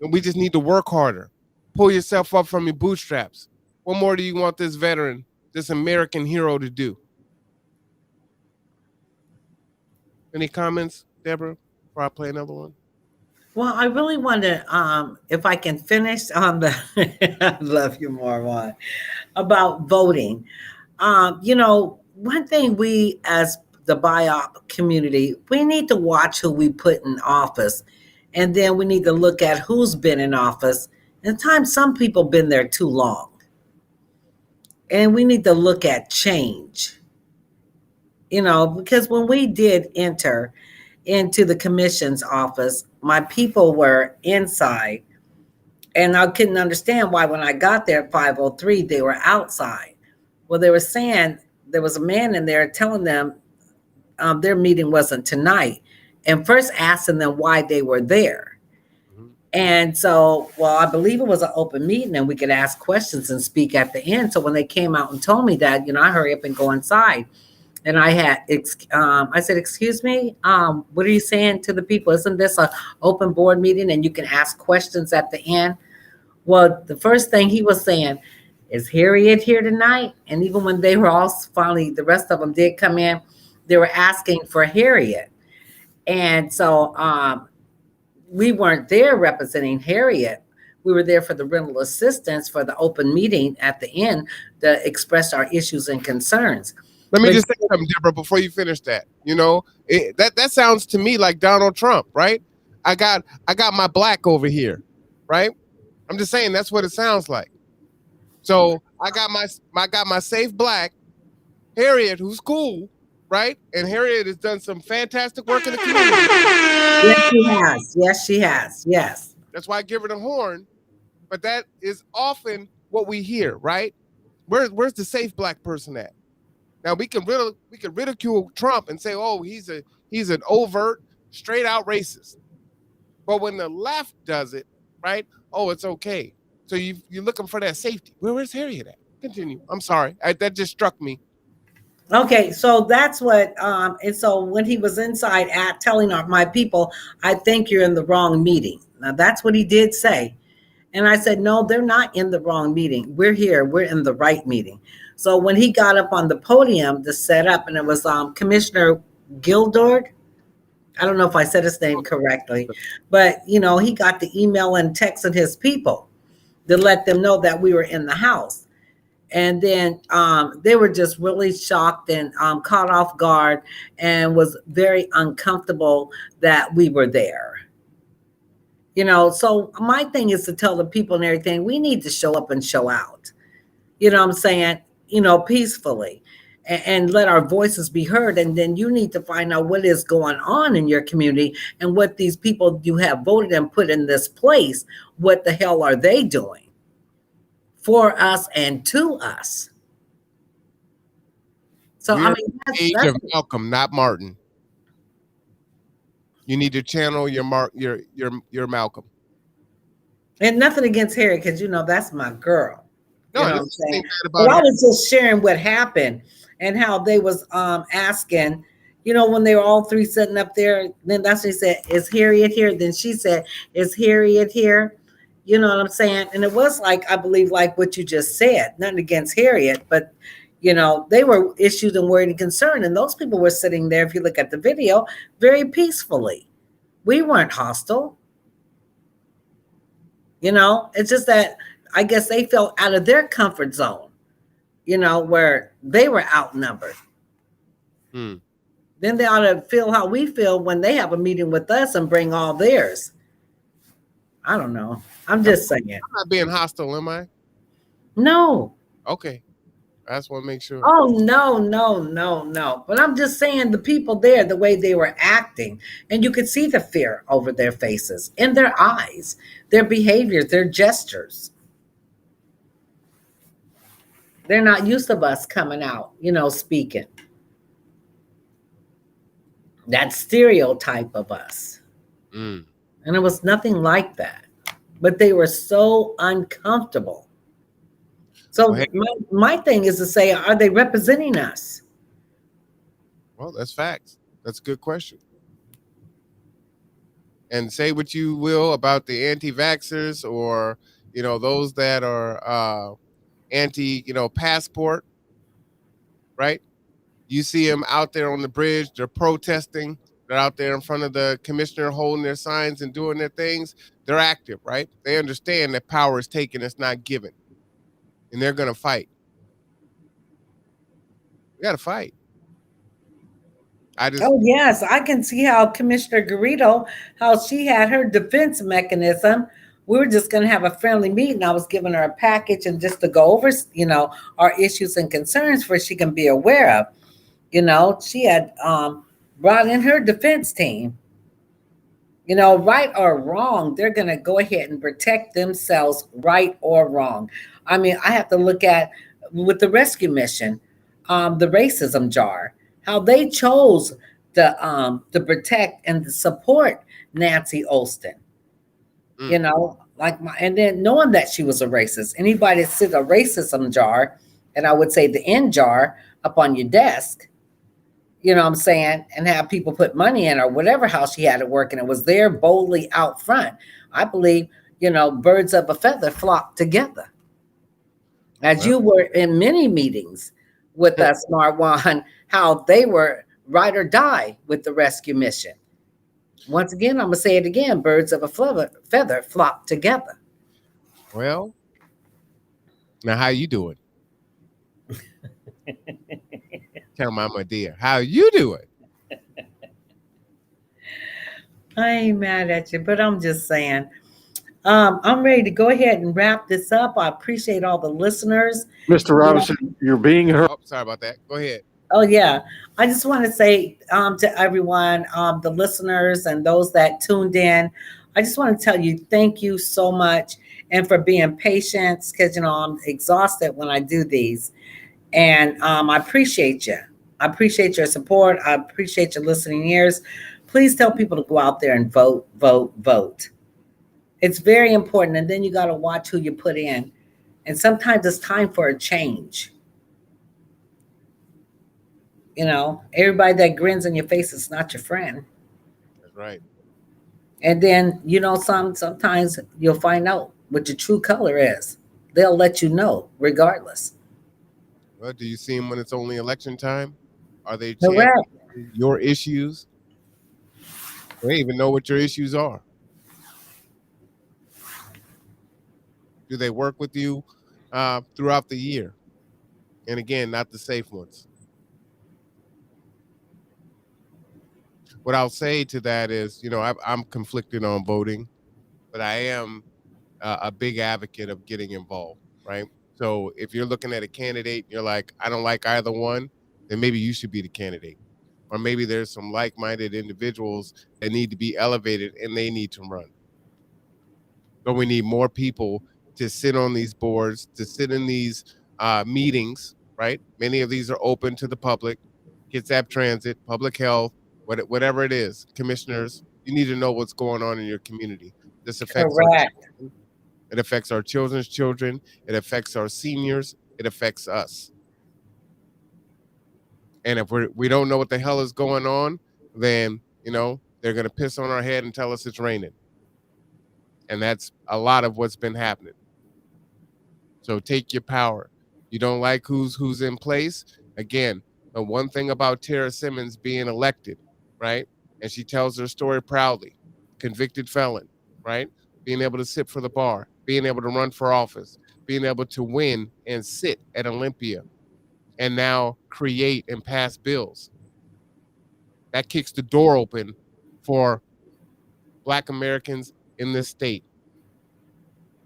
and we just need to work harder. Pull yourself up from your bootstraps. What more do you want this veteran, this American hero to do? Any comments, Deborah, before I play another one? Well, I really want to, if I can finish on the, I love you, Marwan, about voting. You know, one thing we as the BIOP community, we need to watch who we put in office. And then we need to look at who's been in office. And at times, some people been there too long. And we need to look at change. You know, because when we did enter into the commission's office, my people were inside. And I couldn't understand why when I got there at 5:03, they were outside. Well, they were saying there was a man in there telling them their meeting wasn't tonight, and first asking them why they were there. And so, well, I believe it was an open meeting and we could ask questions and speak at the end. So when they came out and told me that, you know, I hurry up and go inside. And I said, excuse me, what are you saying to the people? Isn't this an open board meeting and you can ask questions at the end? Well, the first thing he was saying, is Harriet here tonight? And even when they were all finally, the rest of them did come in, they were asking for Harriet. And so we weren't there representing Harriet. We were there for the rental assistance for the open meeting at the end to express our issues and concerns. Let me just say something, Deborah, before you finish that. You know, that sounds to me like Donald Trump, right? I got my black over here, right? I'm just saying that's what it sounds like. So I got my safe black, Harriet, who's cool, right? And Harriet has done some fantastic work in the community. Yes, she has. Yes, she has. Yes. That's why I give her the horn. But that is often what we hear, right? Where's the safe black person at? Now we can ridicule Trump and say, oh, he's an overt, straight out racist. But when the left does it, right? Oh, it's okay. So you're looking for that safety. Where's Harriet at? Continue. I'm sorry. That just struck me. Okay, so that's what, and so when he was inside at telling my people, I think you're in the wrong meeting. Now that's what he did say. And I said, no, they're not in the wrong meeting. We're here. We're in the right meeting. So when he got up on the podium to set up, and it was Commissioner Gildord, I don't know if I said his name correctly, but he got the email and texting his people to let them know that we were in the house. And then they were just really shocked and caught off guard and was very uncomfortable that we were there. So my thing is to tell the people and everything, we need to show up and show out. You know what I'm saying? Peacefully and let our voices be heard. And then you need to find out what is going on in your community and what these people you have voted and put in this place, what the hell are they doing for us and to us? So, We're I mean, age of Malcolm, not Martin. You need to channel your Malcolm. And nothing against Harry, because that's my girl. No, you know what I'm saying? But I was just sharing what happened and how they was asking, when they were all three sitting up there. Then that's when he said, "Is Harriet here?" Then she said, "Is Harriet here?" You know what I'm saying? And it was like, I believe, like what you just said. Nothing against Harriet, but they were issued and worried and concerned. And those people were sitting there, if you look at the video, very peacefully. We weren't hostile. It's just that I guess they felt out of their comfort zone, where they were outnumbered. Then they ought to feel how we feel when they have a meeting with us and bring all theirs. I don't know. I'm just saying. I'm not being hostile, am I? No. Okay. I just want to make sure. Oh, no. But I'm just saying the people there, the way they were acting, and you could see the fear over their faces, in their eyes, their behaviors, their gestures. They're not used to us coming out, speaking. That stereotype of us. And it was nothing like that. But they were so uncomfortable. So my thing is to say, are they representing us? Well, that's facts. That's a good question. And say what you will about the anti-vaxxers or, those that are anti, passport, right? You see them out there on the bridge. They're protesting. They're out there in front of the commissioner holding their signs and doing their things. They're active, right? They understand that power is taken. It's not given. And they're going to fight. We got to fight. Oh, yes. I can see how Commissioner Garrido, how she had her defense mechanism. We were just going to have a friendly meeting. I was giving her a package and just to go over, our issues and concerns for she can be aware of. She had brought in her defense team. Right or wrong, they're going to go ahead and protect themselves, right or wrong. I mean, I have to look at, with the rescue mission, the racism jar, how they chose to protect and to support Nancy Olson. And then knowing that she was a racist, anybody that sit a racism jar, and I would say the end jar up on your desk, what I'm saying, and have people put money in or whatever how she had it work, and it was there boldly out front. I believe, birds of a feather flock together. As you were in many meetings with us, Marwan, how they were ride or die with the rescue mission. Once again, I'm going to say it again, birds of a feather flock together. Well, now how you doing? Tell Mama dear, how you doing? I ain't mad at you, but I'm just saying, I'm ready to go ahead and wrap this up. I appreciate all the listeners. Mr. Robinson, you're being heard. Oh, sorry about that. Go ahead. Oh, yeah. I just want to say to everyone, the listeners and those that tuned in, I just want to tell you, thank you so much, and for being patient, because I'm exhausted when I do these, and I appreciate you. I appreciate your support. I appreciate your listening ears. Please tell people to go out there and vote, vote, vote. It's very important, and then you got to watch who you put in, and sometimes it's time for a change. Everybody that grins in your face is not your friend. That's right. And then sometimes you'll find out what your true color is. They'll let you know regardless. Well, do you see them when it's only election time? Are they Correct. championing your issues? They don't even know what your issues are. Do they work with you throughout the year? And again, not the safe ones. What I'll say to that is, I'm conflicted on voting, but I am a big advocate of getting involved, right? So if you're looking at a candidate, you're like, I don't like either one, then maybe you should be the candidate. Or maybe there's some like-minded individuals that need to be elevated and they need to run. But we need more people to sit on these boards, to sit in these meetings, right? Many of these are open to the public, Kitsap Transit, public health, whatever it is, commissioners. You need to know what's going on in your community. This affects our children. It affects our children's children. It affects our seniors. It affects us. And if we don't know what the hell is going on, then, they're going to piss on our head and tell us it's raining. And that's a lot of what's been happening. So take your power. You don't like who's in place? Again, the one thing about Tara Simmons being elected, right? And she tells her story proudly. Convicted felon, right? Being able to sit for the bar, being able to run for office, being able to win and sit at Olympia, and now create and pass bills. That kicks the door open for Black Americans in this state.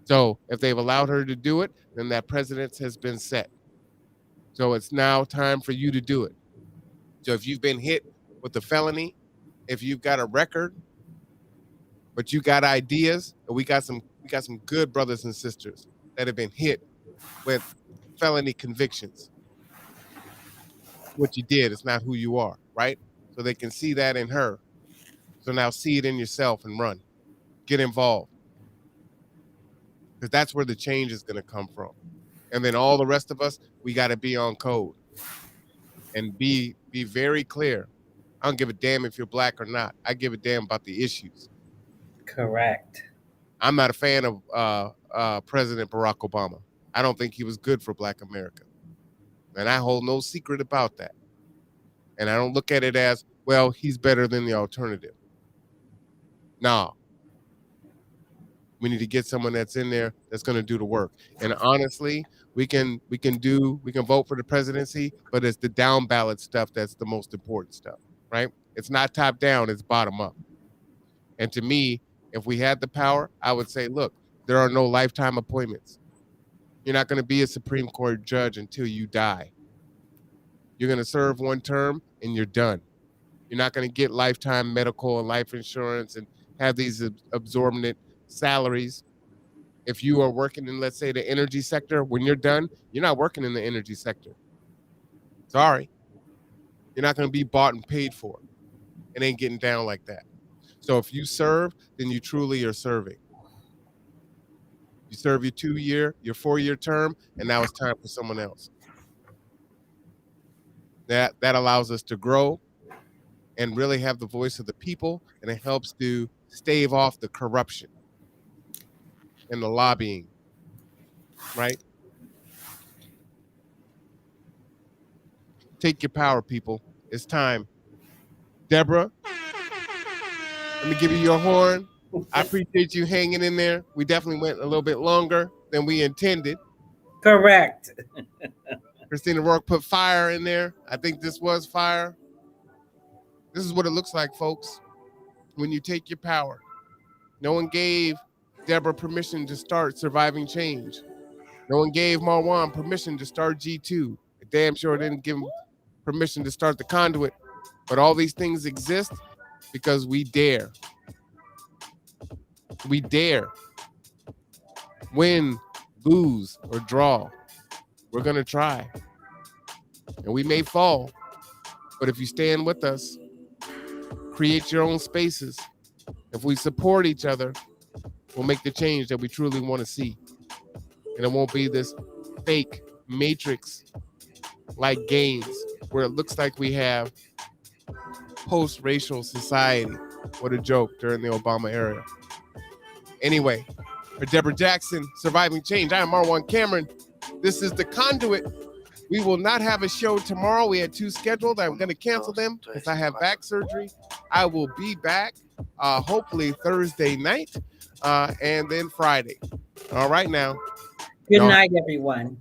So if they've allowed her to do it, then that precedent has been set. So it's now time for you to do it. So if you've been hit with a felony, if you've got a record, but you got ideas, and we got some good brothers and sisters that have been hit with felony convictions. What you did is not who you are, right? So they can see that in her. So now see it in yourself and run. Get involved. Because that's where the change is going to come from. And then all the rest of us, we got to be on code and be very clear. I don't give a damn if you're Black or not. I give a damn about the issues. Correct. I'm not a fan of President Barack Obama. I don't think he was good for Black America. And I hold no secret about that. And I don't look at it as, well, he's better than the alternative. No. We need to get someone that's in there that's going to do the work. And honestly, we can vote for the presidency, but it's the down ballot stuff that's the most important stuff, right? It's not top down, it's bottom up. And to me, if we had the power, I would say, look, there are no lifetime appointments. You're not going to be a Supreme Court judge until you die. You're going to serve one term and you're done. You're not going to get lifetime medical and life insurance and have these absorbent salaries. If you are working in, let's say, the energy sector, when you're done, you're not working in the energy sector. Sorry. You're not going to be bought and paid for. It ain't getting down like that. So if you serve, then you truly are serving. You serve your 4-year term, and now it's time for someone else. That allows us to grow and really have the voice of the people, and it helps to stave off the corruption and the lobbying, right? Take your power, people. It's time. Deborah, let me give you your horn. I appreciate you hanging in there. We definitely went a little bit longer than we intended. Correct. Christina Rourke put fire in there. I think this was fire. This is what it looks like, folks, when you take your power. No one gave Deborah permission to start Surviving Change. No one gave Marwan permission to start G2. Damn sure didn't give him permission to start the Conduit. But all these things exist because we dare. We dare win, lose, or draw. We're going to try. And we may fall, but if you stand with us, create your own spaces. If we support each other, we'll make the change that we truly want to see. And it won't be this fake matrix-like games where it looks like we have post-racial society. What a joke during the Obama era. Anyway, for Deborah Jackson, Surviving Change, I am Marwan Cameron. This is The Conduit. We will not have a show tomorrow. We had 2 scheduled. I'm going to cancel them because I have back surgery. I will be back hopefully Thursday night and then Friday. All right now. Good night, everyone.